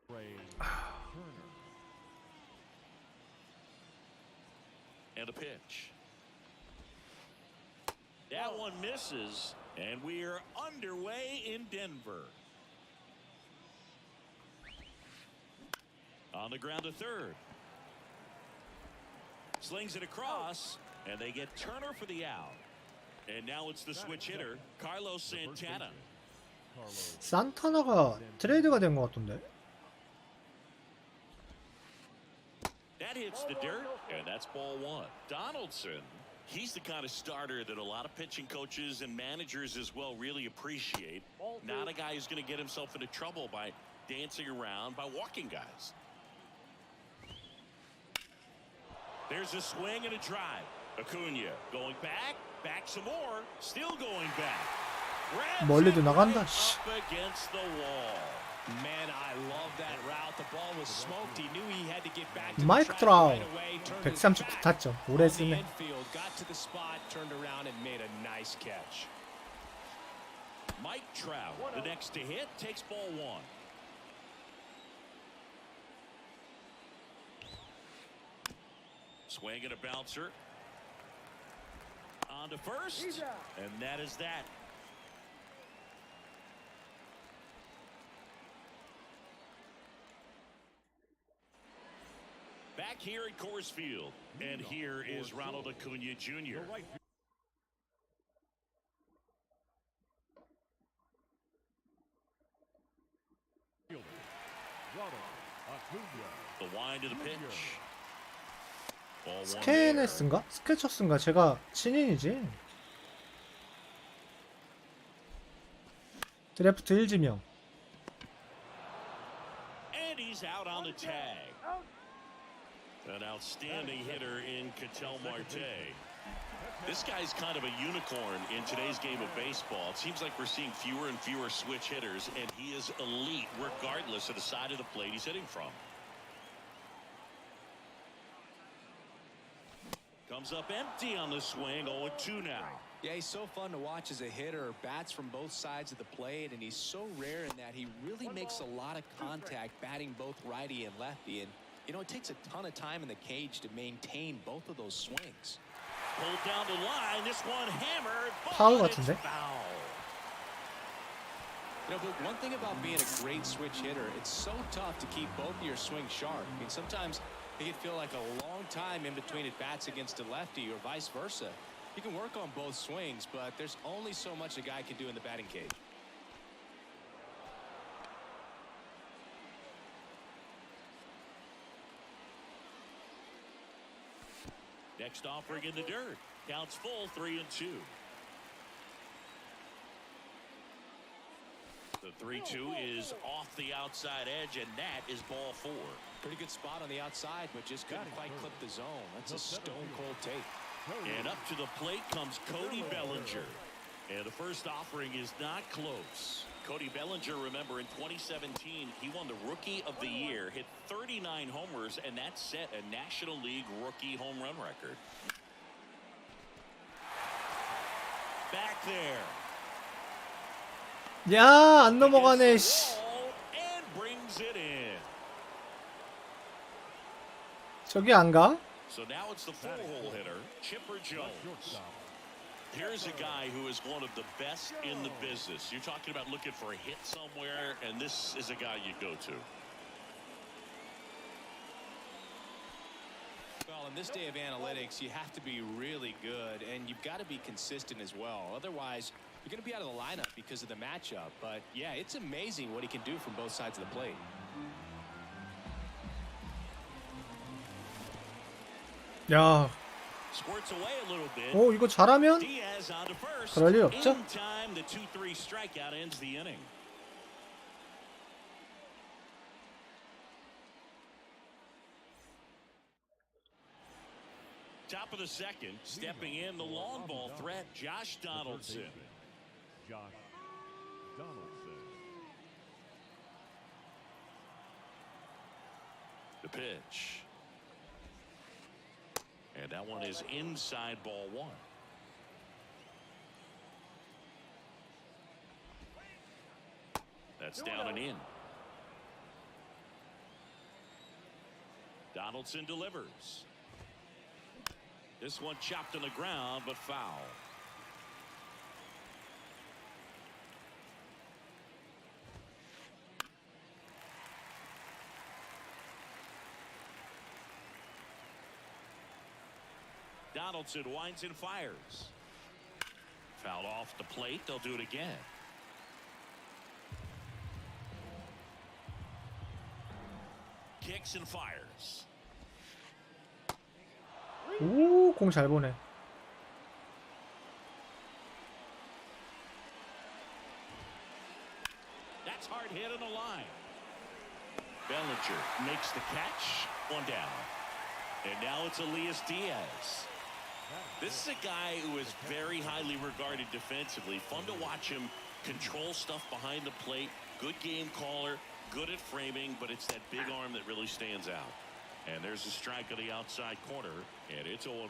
Trey Turner. And a pitch. That one misses, and we are underway in Denver. On the ground to third. Slings it across, and they get Turner for the out. And now it's the switch hitter, Carlos Santana. Carlos. 산타나가 트레이드가 된 것 같던데. That hits the dirt, and that's ball one. Donaldson, he's the kind of starter that a lot of pitching coaches and managers as well really appreciate. Not a guy who's going to get himself into trouble by dancing around, by walking guys. There's a swing and a drive. Acuna going back, back some more, still going back. 멀리도 Grabs it 나간다. right 씨. up against the wall. Man, I love that route. The ball was smoked. He knew he had to get back to 마이크 the track 트라우 right away. Turned his 139 back 타점. 오래 on the 쓰네. infield, got to the spot, turned around and made a nice catch. Mike Trout, the next to hit, takes ball one. Swing and a bouncer. On to first, and that is that. Back here at Coors Field, and here is Ronald Acuna Jr. The right fielder, Ronald Acuna. The wind of the pitch. Ball one there. 스케네스인가? 스케쳐스인가? 제가 신인이지. 드래프트 1지명. And he's out on the tag. An outstanding hitter in Ketel Marte. This guy's kind of a unicorn in today's game of baseball. It seems like we're seeing fewer and fewer switch hitters, and he is elite regardless of the side of the plate he's hitting from. Comes up empty on the swing, 0-2 now. Yeah, he's so fun to watch as a hitter. Bats from both sides of the plate, and he's so rare in that he really makes a lot of contact batting both righty and lefty. And, you know, it takes a ton of time in the cage to maintain both of those swings. Pulled down the line, this one hammered, 파울 but it's 같은데? foul. You know, but one thing about being a great switch hitter, it's so tough to keep both of your swings sharp. I mean, sometimes it can feel like a long time in between at bats against a lefty or vice versa. You can work on both swings, but there's only so much a guy can do in the batting cage. Next offering in the dirt. Counts full, 3-2. The 3-2 is off the outside edge, and that is ball four. Pretty good spot on the outside, but just couldn't quite clip the zone. That's a stone-cold take. And up to the plate comes Cody Bellinger. And the first offering is not close. Cody Bellinger, remember, in 2017, he won the Rookie of the Year, hit 39 homers, and that set a National League rookie home run record. Back there. 야, 안 넘어가네. 씨. And brings it in. 저기 안 가? So now it's the four-hole hitter, Chipper Jones. Shortstop. Here's a guy who is one of the best in the business. You're talking about looking for a hit somewhere, and this is a guy you go to. Well, in this day of analytics, you have to be really good, and you've got to be consistent as well. Otherwise, you're going to be out of the lineup because of the matchup. But, yeah, it's amazing what he can do from both sides of the plate. 야, Squirts away a little bit. 오, 이거 잘하면 Diaz on to first. 그럴 일 없죠? In time, the 2-3 strikeout ends the inning. Top of the second, stepping in the long ball threat, Josh Donaldson. Josh Donaldson. The pitch. And that one is inside ball one. That's down and in. Donaldson delivers. This one chopped on the ground, but foul. Donaldson winds and fires. Fouled off the plate. They'll do it again. Kicks and fires. 오, 공 잘 보네. That's hard hit on the line. Bellinger makes the catch. One down. And now it's Elias Diaz. This is a guy who is very highly regarded defensively. Fun to watch him control stuff behind the plate. Good game caller. Good at framing. But it's that big arm that really stands out. And there's a strike on the outside corner. And it's 0-1.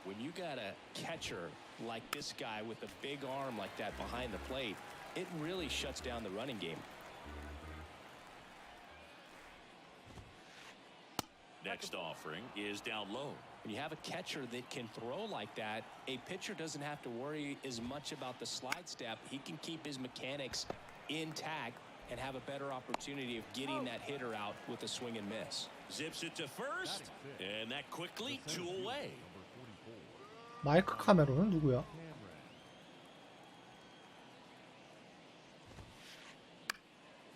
When you got a catcher like this guy with a big arm like that behind the plate, it really shuts down the running game. Next offering is down low. When you have a catcher that can throw like that, a pitcher doesn't have to worry as much about the slide step. He can keep his mechanics intact and have a better opportunity of getting that hitter out with a swing and miss. Zips it to first. And that quickly, 2 away. 마이크 카메로는 누구야?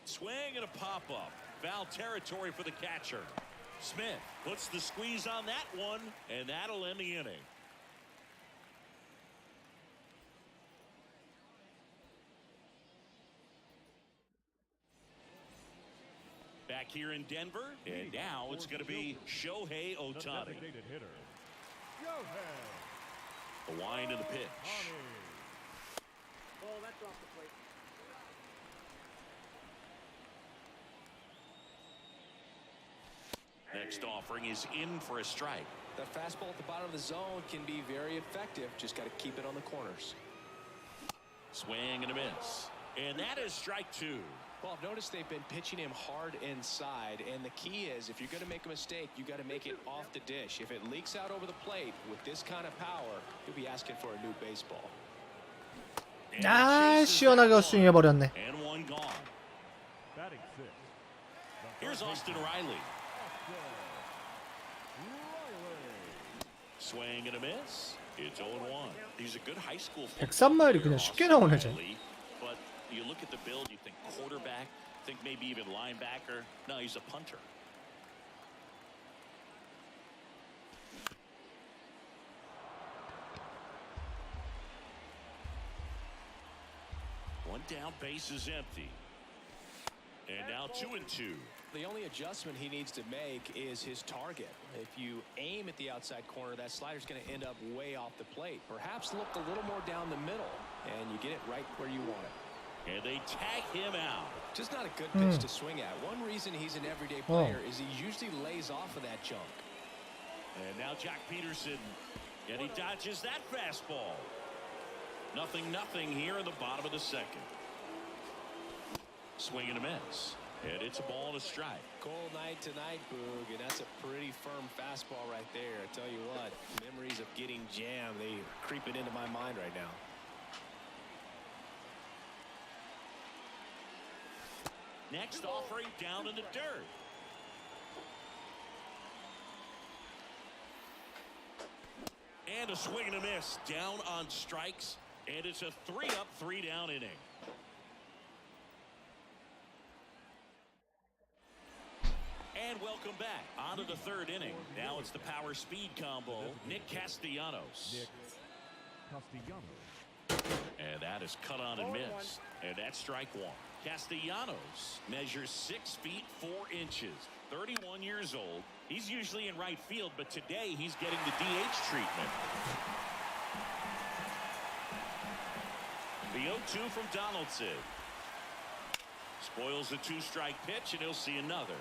Swing and a pop-up. Foul territory for the catcher. Smith puts the squeeze on that one, and that'll end the inning. Back here in Denver, and now it's going to be Shohei The Ohtani. designated hitter. Shohei The wind of the pitch. Ohtani. Ball, that's off the plate. Next offering is in for a strike. The fastball at the bottom of the zone can be very effective. Just got to keep it on the corners. Swing and a miss. And that is strike 2. Well, I've noticed they've been pitching him hard inside, and the key is if you're going to make a mistake, you got to make it off the dish. If it leaks out over the plate with this kind of power, you'll be asking for a new baseball. And 아, chases 시원하게 that 스윙해 버렸네. one. And one gone. Batting six. The Here's third Austin baseman, Riley. Austin Riley. Swing and a miss. It's 0-1. He's a good high school football 103마일이 player, 그냥 쉽게 Austin 나오네, 쟤. Riley. But you look at the build, you think quarterback, think maybe even linebacker. No, he's a punter. One down, base is empty. And now 2-2. The only adjustment he needs to make is his target. If you aim at the outside corner, that slider's going to end up way off the plate. Perhaps look a little more down the middle, and you get it right where you want it. And they tag him out. Just not a good pitch to swing at. One reason he's an everyday player is he usually lays off of that junk. And now Jack Peterson. And he dodges that fastball. 0-0 here in the bottom of the second. Swing and a miss. And it's a ball and a strike. Cold night tonight, Boog, and that's a pretty firm fastball right there. I tell you what, memories of getting jammed, they are creeping into my mind right now. Next offering down in the dirt. And a swing and a miss down on strikes. And it's a 3-up, 3-down inning. And well Welcome back. On to the third inning. Now it's the power speed combo. Nick Castellanos. Nick Castellanos. And that is cut on and missed. And that's strike one. Castellanos measures 6 feet 4 inches. 31 years old. He's usually in right field, but today he's getting the DH treatment. The 0-2 from Donaldson. Spoils the 2-strike pitch, and he'll see another.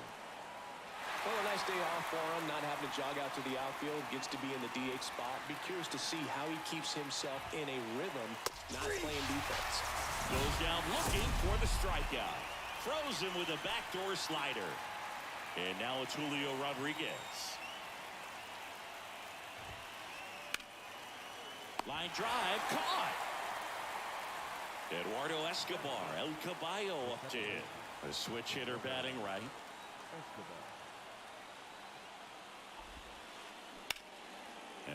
Well, a nice day off for him, not having to jog out to the outfield. Gets to be in the DH spot. Be curious to see how he keeps himself in a rhythm, not playing defense. Goes down looking for the strikeout. Throws him with a backdoor slider. And now it's Julio Rodriguez. Line drive, caught. Eduardo Escobar, El Caballo up to hit. A switch hitter batting right. Escobar.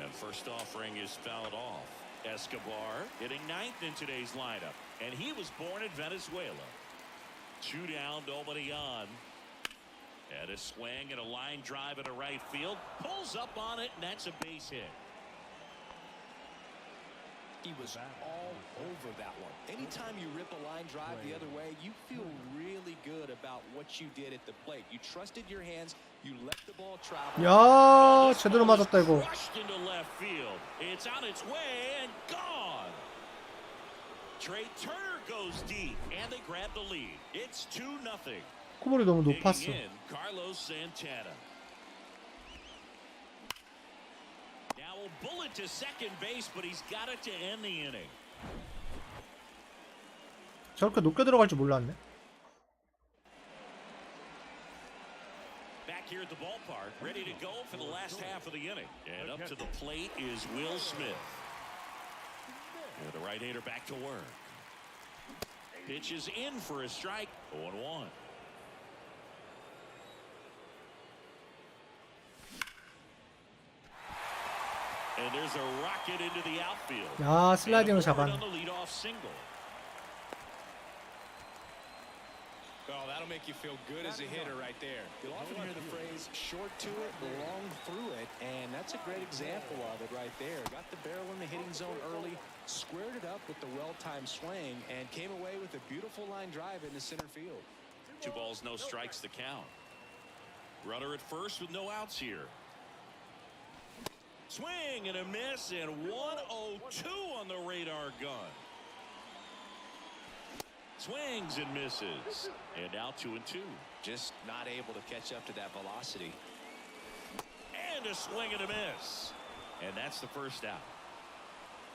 And first offering is fouled off. Escobar hitting 9th in today's lineup. And he was born in Venezuela. 2 down, nobody on. And a swing and a line drive into right field. Pulls up on it, and that's a base hit. He was all over that one. Anytime you rip a line drive the other way, you feel really good about what you did at the plate. You trusted your hands. You let the ball travel. 야, 제대로 맞았다 이거. Crushed into left field. It's on its way and gone. Trey Turner goes deep, and they grab the lead. It's 2-0. 코볼이 너무 높았어. Digging in, Carlos Santana. Now a bullet to second base, but he's got it to end the inning. 저렇게 높게 들어갈 줄 몰랐네. Back here at the ballpark, ready to go for the last half of the inning. And up to the plate is Will Smith. And the right-hander back to work. Pitches in for a strike. 0-1. And there's a rocket into the outfield. 야, 슬라이딩을 잡았네. On the leadoff single. Oh, that'll make you feel good as a hitter right there. You'll often hear the phrase short to it, long through it, and that's a great example of it right there. Got the barrel in the hitting zone early, squared it up with the well-timed swing, and came away with a beautiful line drive into center field. 2 balls, no strikes to count. Runner at first with no outs here. Swing and a miss, and 1-0-2 on the radar gun. Swings and misses. And now 2-2. Just not able to catch up to that velocity. And a swing and a miss. And that's the first out.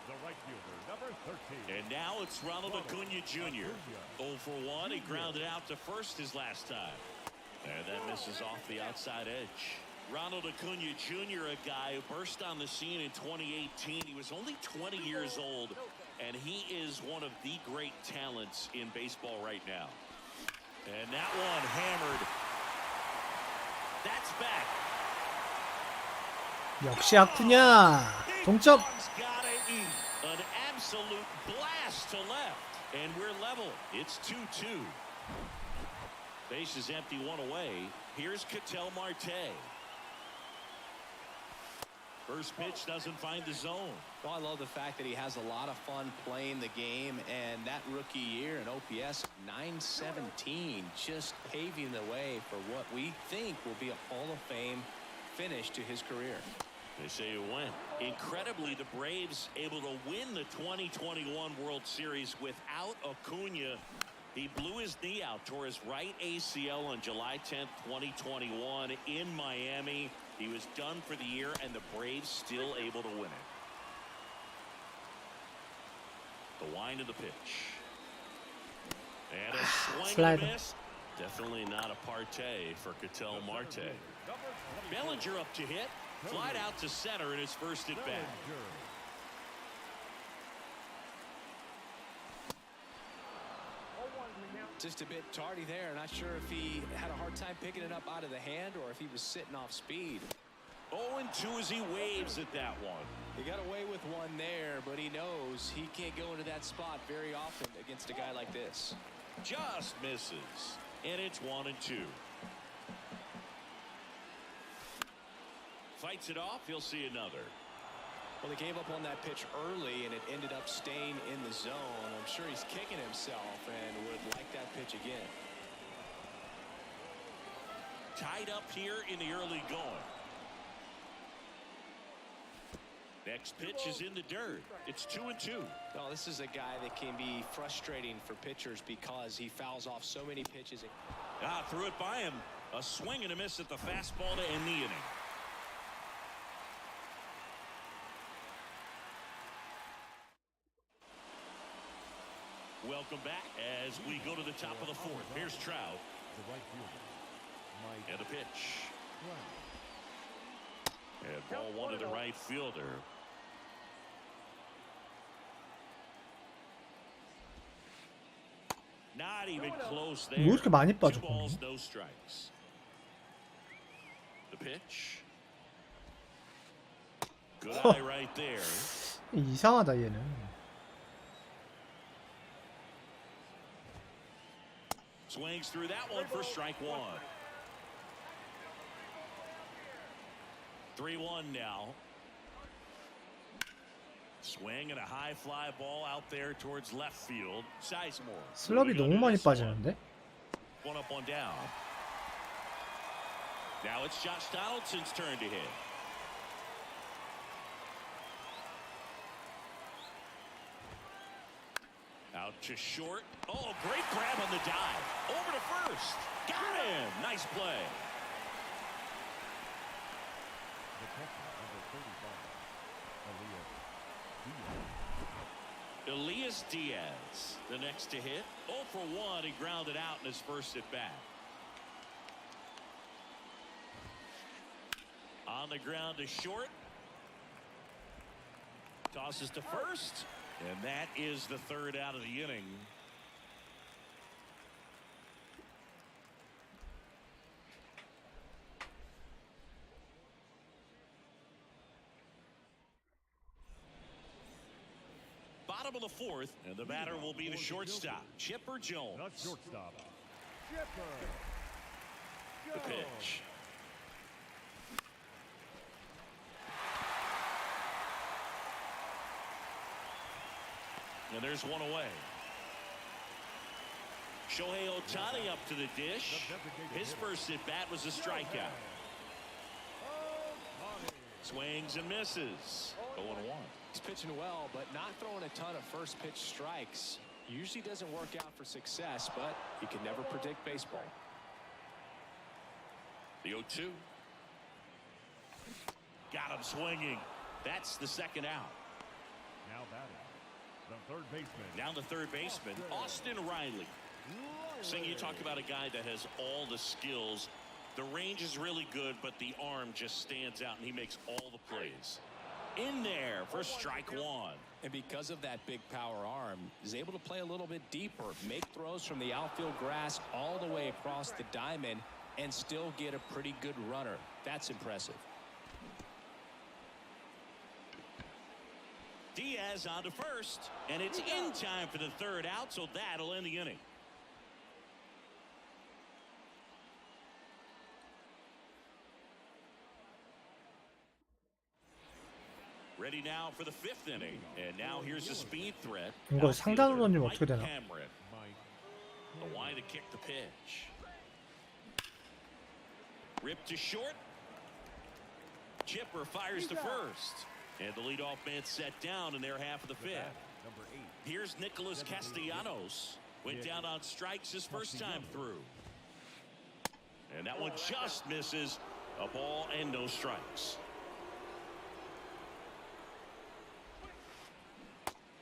The right fielder, number 13. And now it's Ronald Acuna Jr. 0 for 1. He grounded out to first his last time. And that misses off the outside edge. Ronald Acuna Jr., a guy who burst on the scene in 2018. He was only 20 years old, and he is one of the great talents in baseball right now. And that one hammered. That's back. 역시 아쿠냐. 동점. Gotta eat. An absolute blast to left, and we're level. It's 2-2. Base is empty, 1 away. Here's Ketel Marte. First pitch doesn't find the zone. Well, I love the fact that he has a lot of fun playing the game, and that rookie year in OPS 917 just paving the way for what we think will be a Hall of Fame finish to his career. They say it went. Incredibly, the Braves able to win the 2021 World Series without Acuna. He blew his knee out, tore his right ACL on July 10th, 2021 in Miami. He was done for the year, and the Braves still able to win it. The wind of the pitch. And a swing and a miss. Definitely not a partay for Ketel Marte. Bellinger up to hit. Flied out to center in his first at bat. Just a bit tardy there. Not sure if he had a hard time picking it up out of the hand or if he was sitting off speed. 0-2 as he waves at that one. He got away with one there, but he knows he can't go into that spot very often against a guy like this. Just misses. And it's 1-2. fights it off. He'll see another. Well, they gave up on that pitch early, and it ended up staying in the zone. I'm sure he's kicking himself and would like that pitch again. Tied up here in the early going. Next pitch is in the dirt. It's 2-2. Well, this is a guy that can be frustrating for pitchers because he fouls off so many pitches. Threw it by him. A swing and a miss at the fastball to end the inning. Welcome back as we go to the top of the fourth. Here's Trout. The right fielder, Mike And a pitch. Trout. And ball one to the right fielder. Not even close there. 왜 이렇게 많이 2 빠져? balls, no strikes. The pitch. Good eye right there. 이상하다 얘는. Swings through that one for strike one. 3-1 now. Swing and a high fly ball out there towards left field. Sizemore. 슬럽이 너무 많이 빠지는데? One up, one down. Now it's Josh Donaldson's turn to hit. Out to short. Oh, great grab on the dive. Over to first. Got him. Nice play. The catcher, number 35, Elias Diaz, the next to hit. 0 for 1. He grounded out in his first at bat. On the ground to short. Tosses to first. And that is the third out of the inning. Bottom of the fourth, and the batter will be the shortstop, Chipper Jones. the shortstop, Chipper. The pitch. And there's one away. Shohei Ohtani up to the dish. His first at bat was a strikeout. Swings and misses. 0-1. He's pitching well, but not throwing a ton of first pitch strikes. Usually doesn't work out for success, but you can never predict baseball. The 0-2. Got him swinging. That's the second out. Now batting, the third baseman. Now the third baseman, Austin Riley. Sing, you talk about a guy that has all the skills. The range is really good, but the arm just stands out, and he makes all the plays. In there for strike one. And because of that big power arm, he's able to play a little bit deeper, make throws from the outfield grass all the way across the diamond, and still get a pretty good runner. That's impressive. Diaz on to first, and it's in time for the third out, so that'll end the inning. Ready now for the fifth inning, and now here's a speed threat. 이거 상단으로 던지면 어떻게 되나? Cameron. The wide to kick the pitch. Ripped to short. Chipper fires to first. And the leadoff man set down in their half of the fifth. Number 8. Here's Nicholas Castellanos. Went down on strikes his first time through. And that one just misses. A ball and no strikes.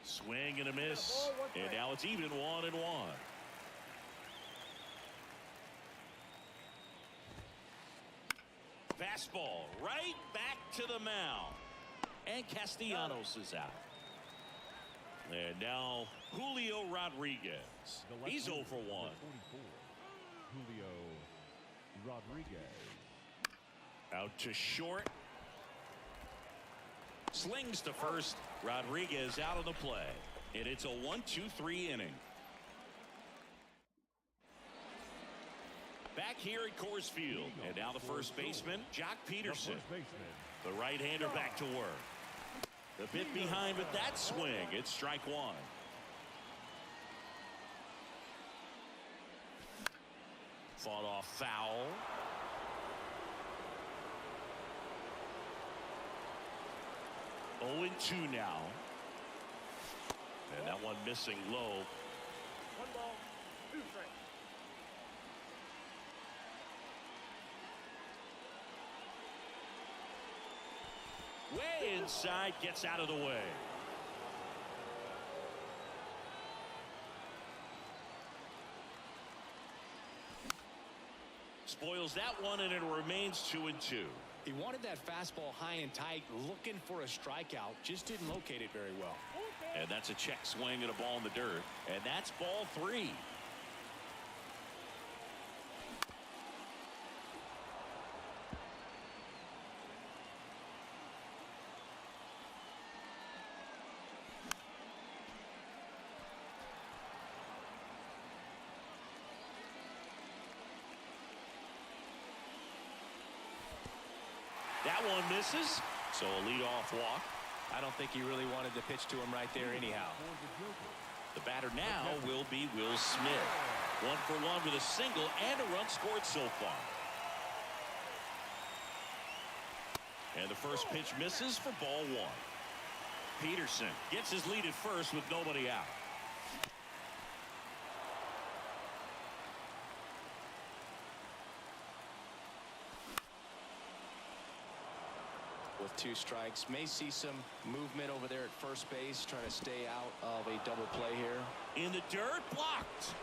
Swing and a miss. And now it's even 1-1. Fastball right back to the mound. And Castellanos is out. And now Julio Rodriguez. He's 0 for 1. 44. Julio Rodriguez. Out to short. Slings to first. Rodriguez out of the play. And it's a 1-2-3 inning. Back here at Coors Field. And now the first baseman, Jock Peterson. The first baseman, The right-hander back to work. A bit behind with that swing. It's strike one. Fought off foul. Oh, 0-2 now. And that one missing low. 1 ball, 2 strikes. Way inside, gets out of the way. Spoils that one, and it remains 2-2. He wanted that fastball high and tight, looking for a strikeout, just didn't locate it very well. And that's a check swing and a ball in the dirt. And that's ball 3. That one misses, so a leadoff walk. I don't think he really wanted to pitch to him right there anyhow. The batter now will be Will Smith. 1 for 1 with a single and a run scored so far. And the first pitch misses for ball 1. Peterson gets his lead at first with nobody out. With 2 strikes, may see some movement over there at first base, trying to stay out of a double play here. In the dirt, blocked.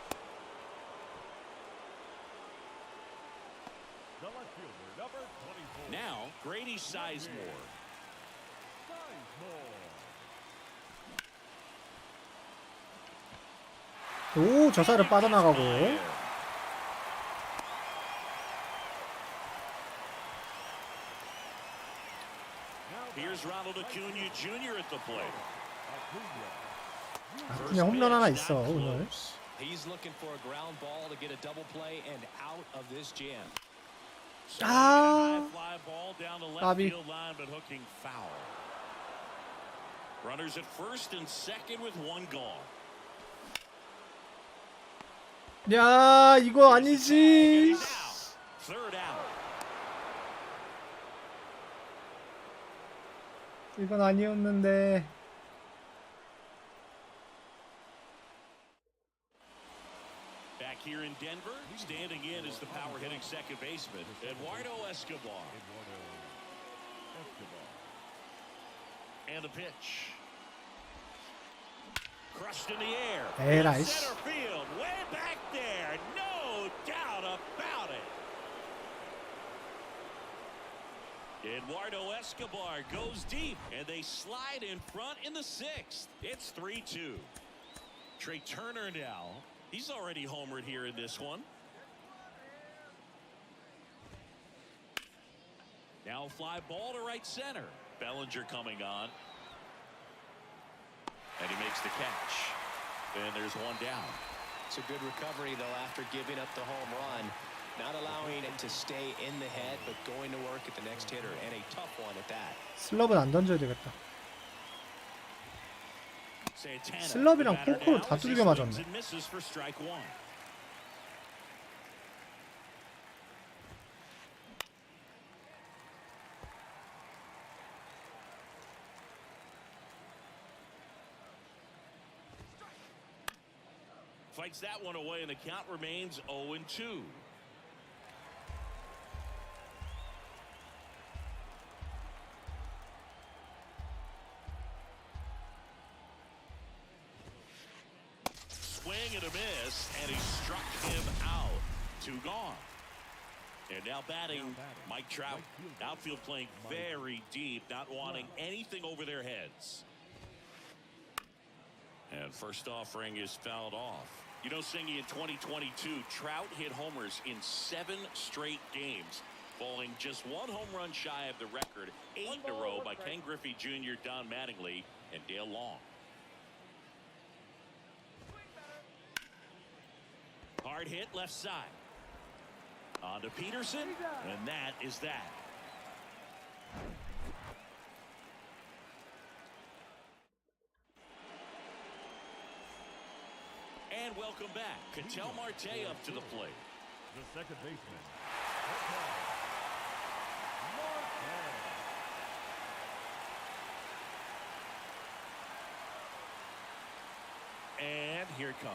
The left fielder, number 24. Now, Grady Sizemore. Sizemore. 오, 저사를 빠져나가고. Here's Ronald Acuna Jr. at the plate. 그냥 홈런 하나 있어 오늘. He's looking for a ground ball to get a double play and out of this jam. High fly ball down the left Bobby. field line, but hooking foul. Runners at first and second with 1 gone. 야, 이거 아니지. Third out. 이건 아니었는데. Back here in Denver, standing in is the power hitting second baseman, Eduardo Escobar. And the pitch. Crushed in the air. Hey, nice. Center field, way back there. No doubt about it. Eduardo Escobar goes deep, and they slide in front in the 6th. It's 3-2. Trey Turner now. He's already homered here in this one. Now fly ball to right center. Bellinger coming on. And he makes the catch. And there's 1 down. It's a good recovery, though, after giving up the home run. Not allowing it to stay in the head, but going to work at the next hitter, and a tough one at that. 슬럽은 안 던져야 되겠다. Santana, 슬럽이랑 the batter 포크로 now 다 as he 두들겨 swings 맞았네. and misses for strike 1. Fights that one away, and the count remains 0-2. Swing and a miss, and he struck him out. 2 gone. And now batting Mike Trout. Outfield playing very deep, not wanting anything over their heads. And first offering is fouled off. You know, Singy, in 2022, Trout hit homers in 7 straight games, falling just 1 home run shy of the record 8 in a row by Ken Griffey Jr., Don Mattingly, and Dale Long. Hard hit left side. On to Peterson, and that is that. welcome back. Ketel Marte up to the plate. The second baseman. And here it comes.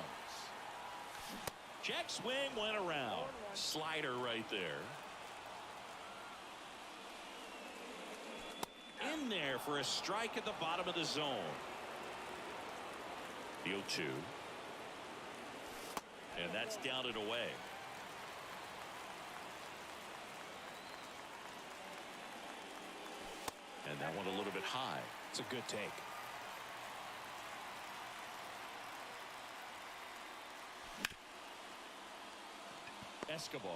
Check swing went around. Slider right there. In there for a strike at the bottom of the zone. The 0-2. And that's down and away. And that one a little bit high. It's a good take. Escobar.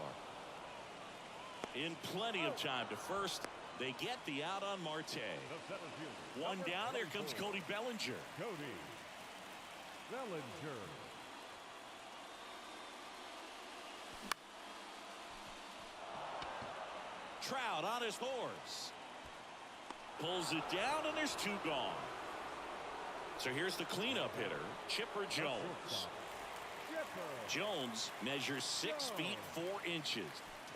In plenty of time to first. They get the out on Marte. The center fielder. One down. There comes Cody Bellinger. Cody Bellinger. Trout on his horse. Pulls it down, and there's two gone. So here's the cleanup hitter, Chipper Jones. Jones measures 6 feet 4 inches,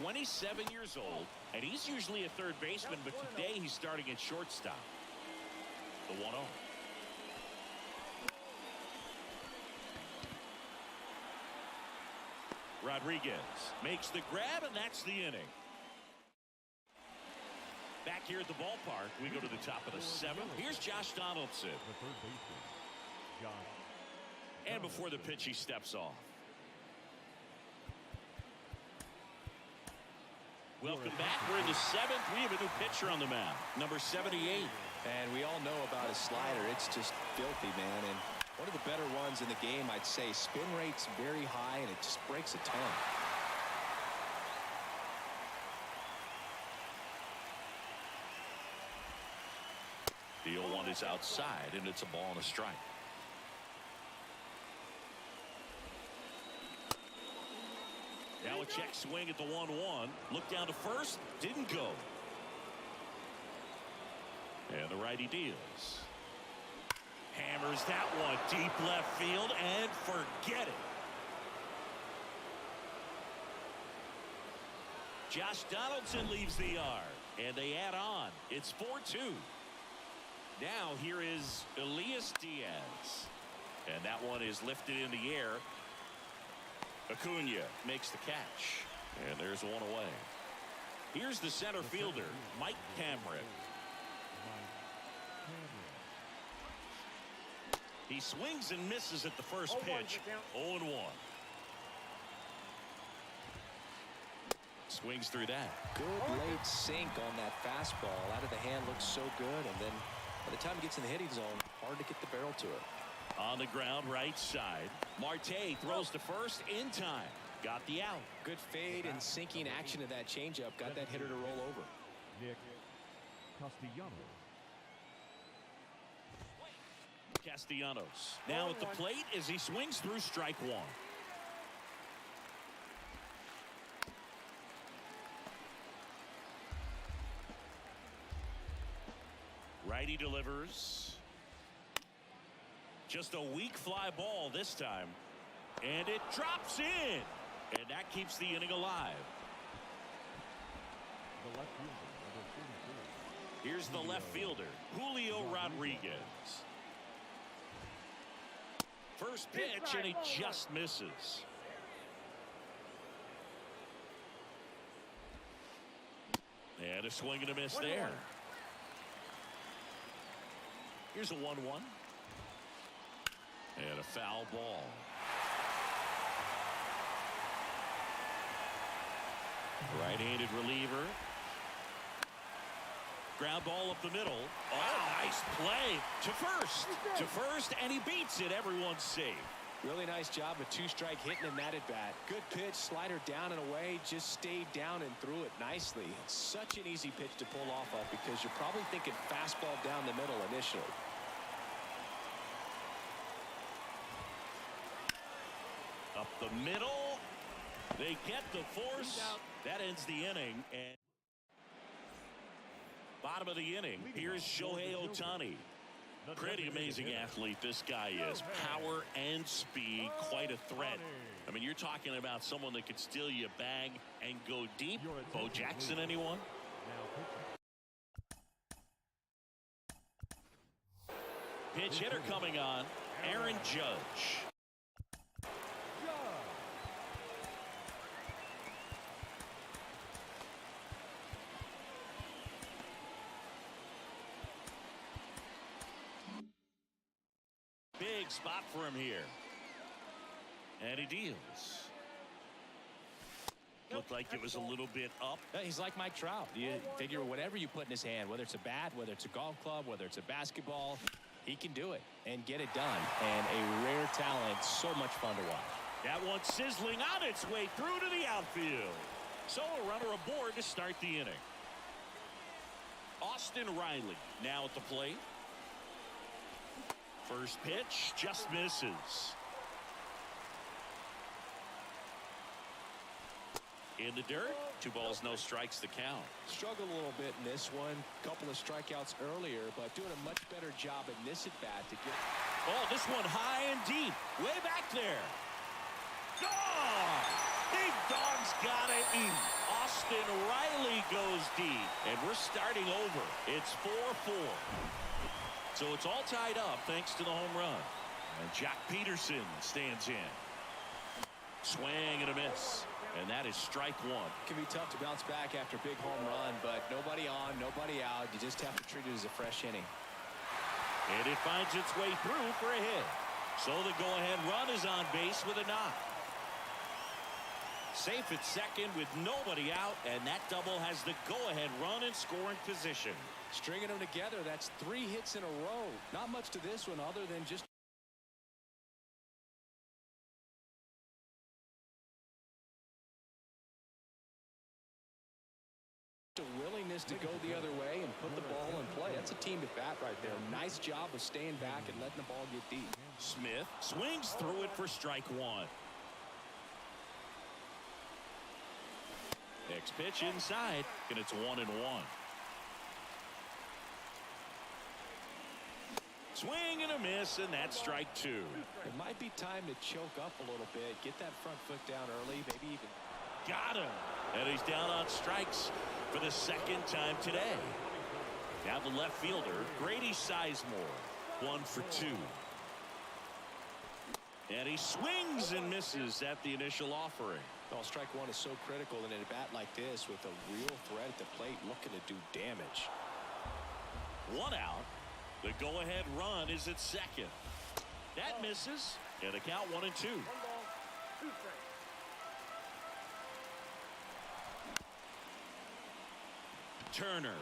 27 years old, and he's usually a third baseman, but today he's starting at shortstop. The 1-0. Rodriguez makes the grab, and that's the inning. Back here at the ballpark, we go to the top of the 7th. Here's Josh Donaldson. The third baseman. Josh. And before the pitch, he steps off. Welcome back. We're in the 7th. We have a new pitcher on the mound, number 78. And we all know about his slider. It's just filthy, man. And one of the better ones in the game, I'd say. Spin rate's very high, and it just breaks a ton. The 0-1 is outside, and it's a ball and a strike. Now a check swing at the 1-1. Look down to first. Didn't go. And the righty deals. Hammers that one deep left field and forget it. Josh Donaldson leaves the yard, and they add on. It's 4-2. Now here is Elias Diaz. And that one is lifted in the air. Acuna makes the catch. And there's one away. Here's the center fielder, Mike Cameron. He swings and misses at the first pitch. 0-1. Swings through that. Good late sink on that fastball. Out of the hand, looks so good. And then by the time it gets in the hitting zone, hard to get the barrel to it. On the ground, right side. Marte throws to first in time. Got the out. Good fade and sinking action of that changeup. Got that hitter to roll over. Nick Castellanos. Castellanos now at the plate as he swings through strike one. Righty delivers. Just a weak fly ball this time. And it drops in. And that keeps the inning alive. The left fielder, number 44. Here's the left fielder, Julio Rodriguez. First pitch, and he just misses. And a swing and a miss there. Here's a 1-1. And a foul ball. Right-handed reliever. Ground ball up the middle. Oh, nice play to first. To first, and he beats it. Everyone's safe. Really nice job of two-strike hitting him that at bat. Good pitch, slider down and away. Just stayed down and threw it nicely. It's such an easy pitch to pull off of because you're probably thinking fastball down the middle initially. Up the middle. They get the force. That ends the inning. And bottom of the inning, here's Shohei Ohtani. Pretty amazing athlete this guy is. Power and speed, quite a threat. I mean, you're talking about someone that could steal you a bag and go deep. Bo Jackson, anyone? Pitch hitter coming on, Aaron Judge. Big spot for him here. And he deals. Looked like it was a little bit up. He's like Mike Trout. You figure whatever you put in his hand, whether it's a bat, whether it's a golf club, whether it's a basketball, he can do it and get it done. And a rare talent, so much fun to watch. That one sizzling on its way through to the outfield. So a runner aboard to start the inning. Austin Riley now at the plate. First pitch just misses. In the dirt, 2 balls, no strikes the count. Struggled a little bit in this one. Couple of strikeouts earlier, but doing a much better job in this at bat to get. Oh, this one high and deep, way back there. Gone! Big Dog's gotta eat. Austin Riley goes deep, and we're starting over. It's 4-4. So it's all tied up thanks to the home run. And Jack Peterson stands in. Swing and a miss. And that is strike one. It can be tough to bounce back after a big home run, but nobody on, nobody out. You just have to treat it as a fresh inning. And it finds its way through for a hit. So the go-ahead run is on base with a knock. Safe at second with nobody out, and that double has the go-ahead run in scoring position. Stringing them together, that's 3 hits in a row. Not much to this one other than just a willingness to go the other way and put the ball in play. That's a team at bat right there. Nice job of staying back and letting the ball get deep. Smith swings through it for strike one. Next pitch inside, and it's 1-1. Swing and a miss, and that's strike 2. It might be time to choke up a little bit, get that front foot down early, maybe even. Got him. And he's down on strikes for the second time today. Now the left fielder, Grady Sizemore, 1 for 2. And he swings and misses at the initial offering. Well, strike one is so critical in a bat like this with a real threat at the plate looking to do damage. 1 out. The go-ahead run is at second. That misses. And a count 1-2. 1 ball, 2 strikes. Turner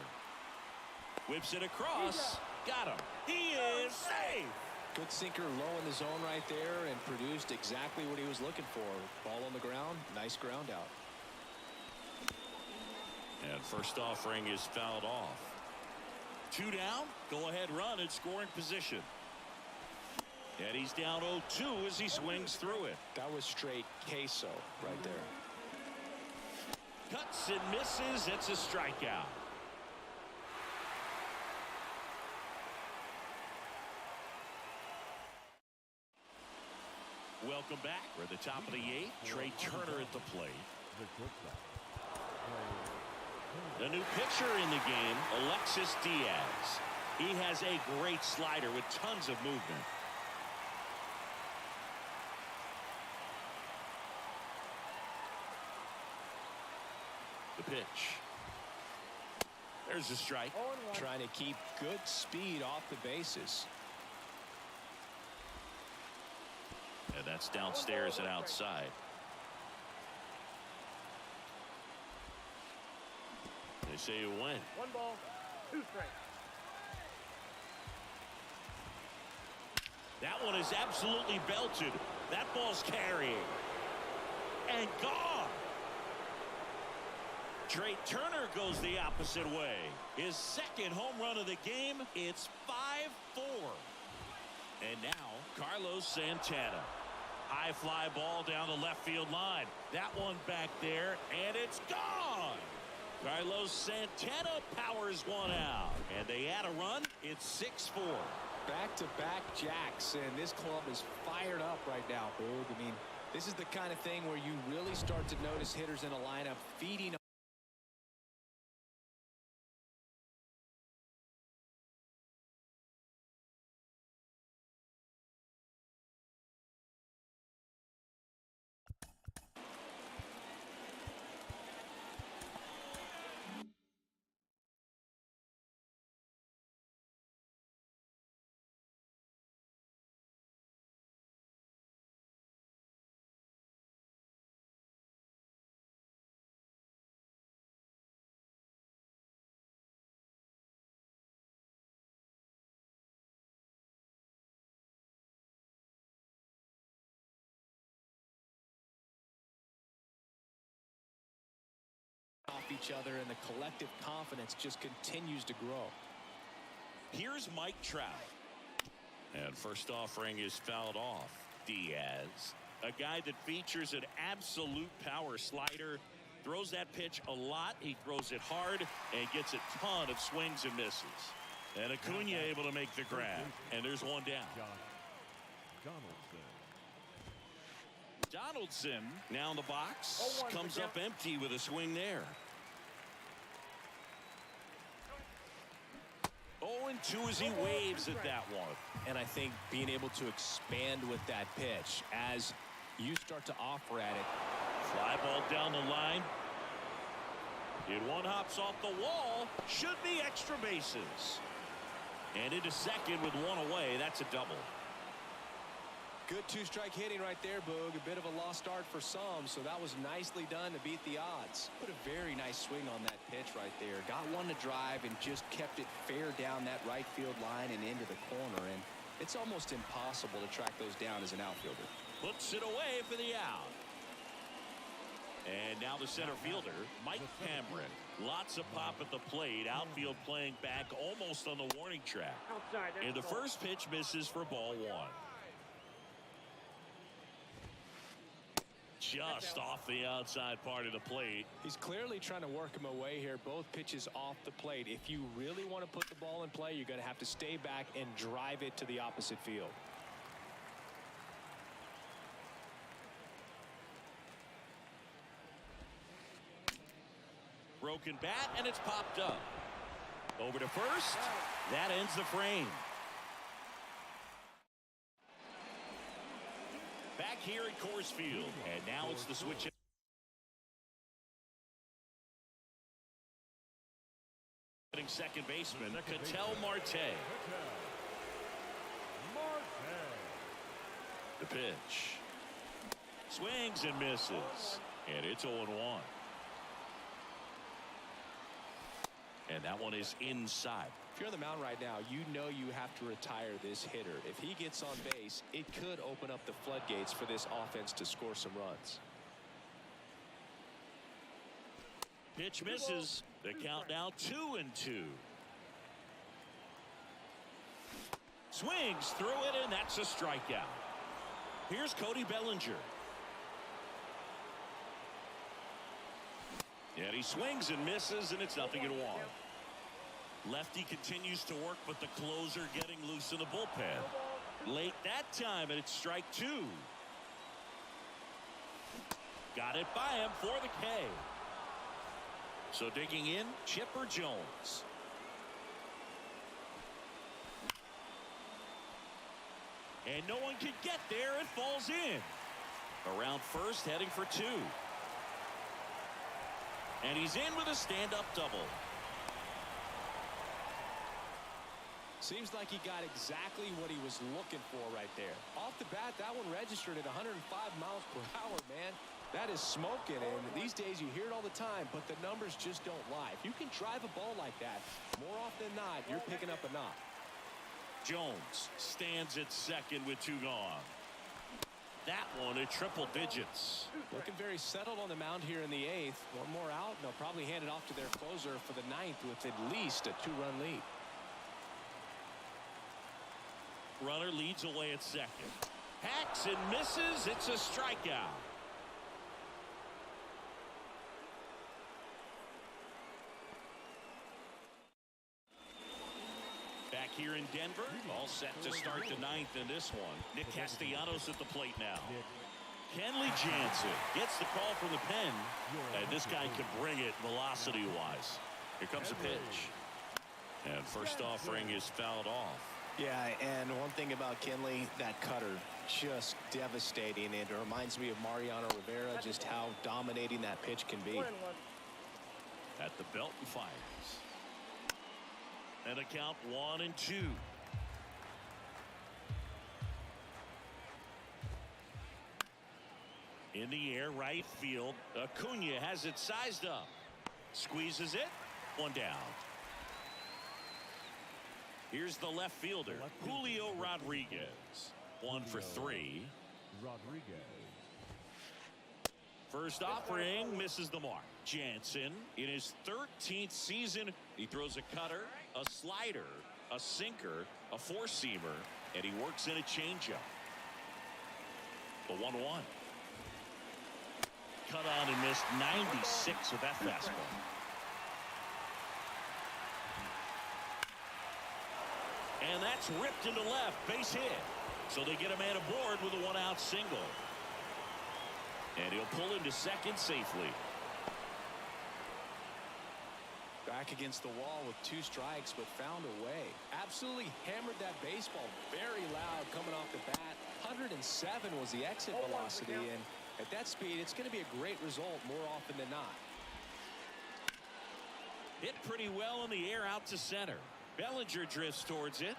whips it across. Got him. He is safe. Good sinker low in the zone right there and produced exactly what he was looking for. Ball on the ground. Nice ground out. And first offering is fouled off. 2 down. Go ahead run in scoring position. And he's down 0-2 as he swings through it. That was straight queso right there. Cuts and misses. It's a strikeout. Welcome back. We're at the top of the 8th. Trey Turner at the plate. The new pitcher in the game, Alexis Diaz. He has a great slider with tons of movement. The pitch. There's a strike. Trying to keep good speed off the bases. And that's downstairs and outside. They say you win. 1 ball, 2 strikes. That one is absolutely belted. That ball's carrying. And gone. Trey Turner goes the opposite way. His second home run of the game. It's 5-4. And now Carlos Santana. High fly ball down the left field line. That one back there, and it's gone. Carlos Santana powers one out, and they add a run. It's 6-4. Back-to-back jacks, and this club is fired up right now, Boog. I mean, this is the kind of thing where you really start to notice hitters in a lineup feeding off each other, and the collective confidence just continues to grow. Here's Mike Trout. And first offering is fouled off. Diaz, a guy that features an absolute power slider, throws that pitch a lot. He throws it hard and gets a ton of swings and misses. And Acuna able to make the grab. And there's one down. Donaldson now in the box, comes up empty with a swing there. 0-2 as he waves at that one. And I think being able to expand with that pitch as you start to offer at it. Fly ball down the line. It one hops off the wall. Should be extra bases. And into second with one away. That's a double. Good two-strike hitting right there, Boog. A bit of a lost start for some, so that was nicely done to beat the odds. Put a very nice swing on that pitch right there. Got one to drive and just kept it fair down that right field line and into the corner. And it's almost impossible to track those down as an outfielder. Puts it away for the out. And now the center fielder, Mike Cameron. Lots of pop at the plate. Outfield playing back almost on the warning track. Outside. And the first pitch misses for ball one. Just off the outside part of the plate. He's clearly trying to work him away here. Both pitches off the plate. If you really want to put the ball in play, you're going to have to stay back and drive it to the opposite field. Broken bat, and it's popped up. Over to first. That ends the frame. Back here at Coors Field, and now it's the switch. Second baseman, Ketel Marte. The pitch. Swings and misses. And it's 0-1. And that one is inside. If you're on the mound right now, you know you have to retire this hitter. If he gets on base, it could open up the floodgates for this offense to score some runs. Pitch misses. The count now 2-2. Swings through it, and that's a strikeout. Here's Cody Bellinger. And he swings and misses, and it's 0-1. Lefty continues to work, but the closer getting loose in the bullpen. Late that time, and it's strike two. Got it by him for the K. So digging in, Chipper Jones. And no one can get there. It falls in. Around first, heading for two. And he's in with a stand-up double. Seems like he got exactly what he was looking for right there. Off the bat, that one registered at 105 miles per hour, man. That is smoking, and these days you hear it all the time, but the numbers just don't lie. If you can drive a ball like that, more often than not, you're picking up a knock. Jones stands at second with two gone. That one at triple digits. Looking very settled on the mound here in the eighth. One more out, and they'll probably hand it off to their closer for the ninth with at least a two-run lead. Runner leads away at second. Hacks and misses. It's a strikeout. Back here in Denver. All set to start the ninth in this one. Nick Castellanos at the plate now. Kenley Jansen gets the call from the pen. And this guy can bring it velocity-wise. Here comes a pitch. And first offering is fouled off. Yeah, and one thing about Kenley, that cutter, just devastating. It reminds me of Mariano Rivera, just how dominating that pitch can be. 1-1. At the belt and fires. And a count 1-2. In the air, right field. Acuna has it sized up. Squeezes it. One down. Here's the left fielder, Julio Rodriguez. 1 for 3. Rodriguez. First offering misses the mark. Jansen in his 13th season. He throws a cutter, a slider, a sinker, a four-seamer, and he works in a changeup. The 1-1. Cut on and missed 96 with that fastball. And that's ripped into left, base hit. So they get a man aboard with a one-out single. And he'll pull into second safely. Back against the wall with 2 strikes, but found a way. Absolutely hammered that baseball very loud coming off the bat. 107 was the exit velocity, and at that speed, it's going to be a great result more often than not. Hit pretty well in the air out to center. Bellinger drifts towards it.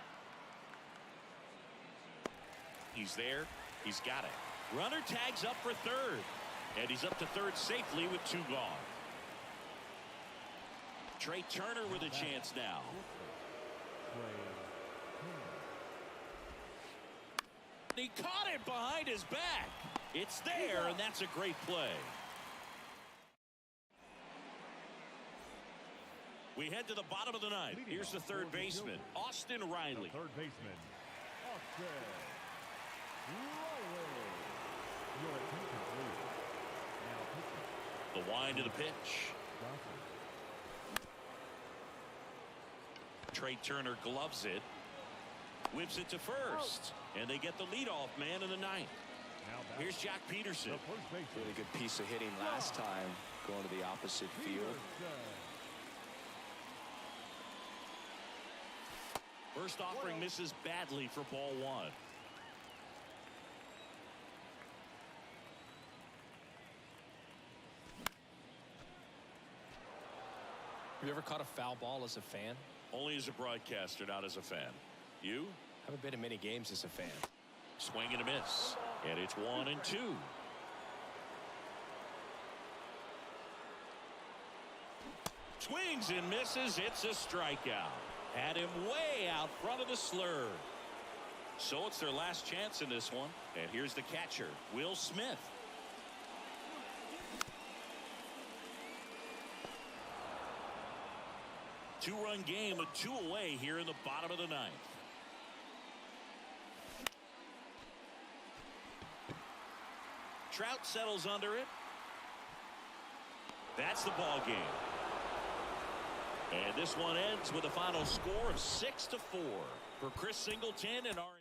He's there. He's got it. Runner tags up for third. And he's up to third safely with 2 gone. Trey Turner with a chance now. He caught it behind his back. It's there, and that's a great play. We head to the bottom of the ninth. Here's the third baseman, Austin Riley. Third baseman, Austin Riley. Your attention, please. Now pitching. The wind to the pitch. Trey Turner gloves it. Whips it to first. And they get the leadoff man in the ninth. Here's Jack Peterson. Really good piece of hitting last time, going to the opposite field. First offering misses badly for ball 1. Have you ever caught a foul ball as a fan? Only as a broadcaster, not as a fan. You? Haven't been in many games as a fan. Swing and a miss. And it's 1-2. Swings and misses. It's a strikeout. Had him way out front of the slur. So it's their last chance in this one. And here's the catcher, Will Smith. Two-run game with 2 away here in the bottom of the ninth. Trout settles under it. That's the ball game. And this one ends with a final score of 6-4 for Chris Singleton and our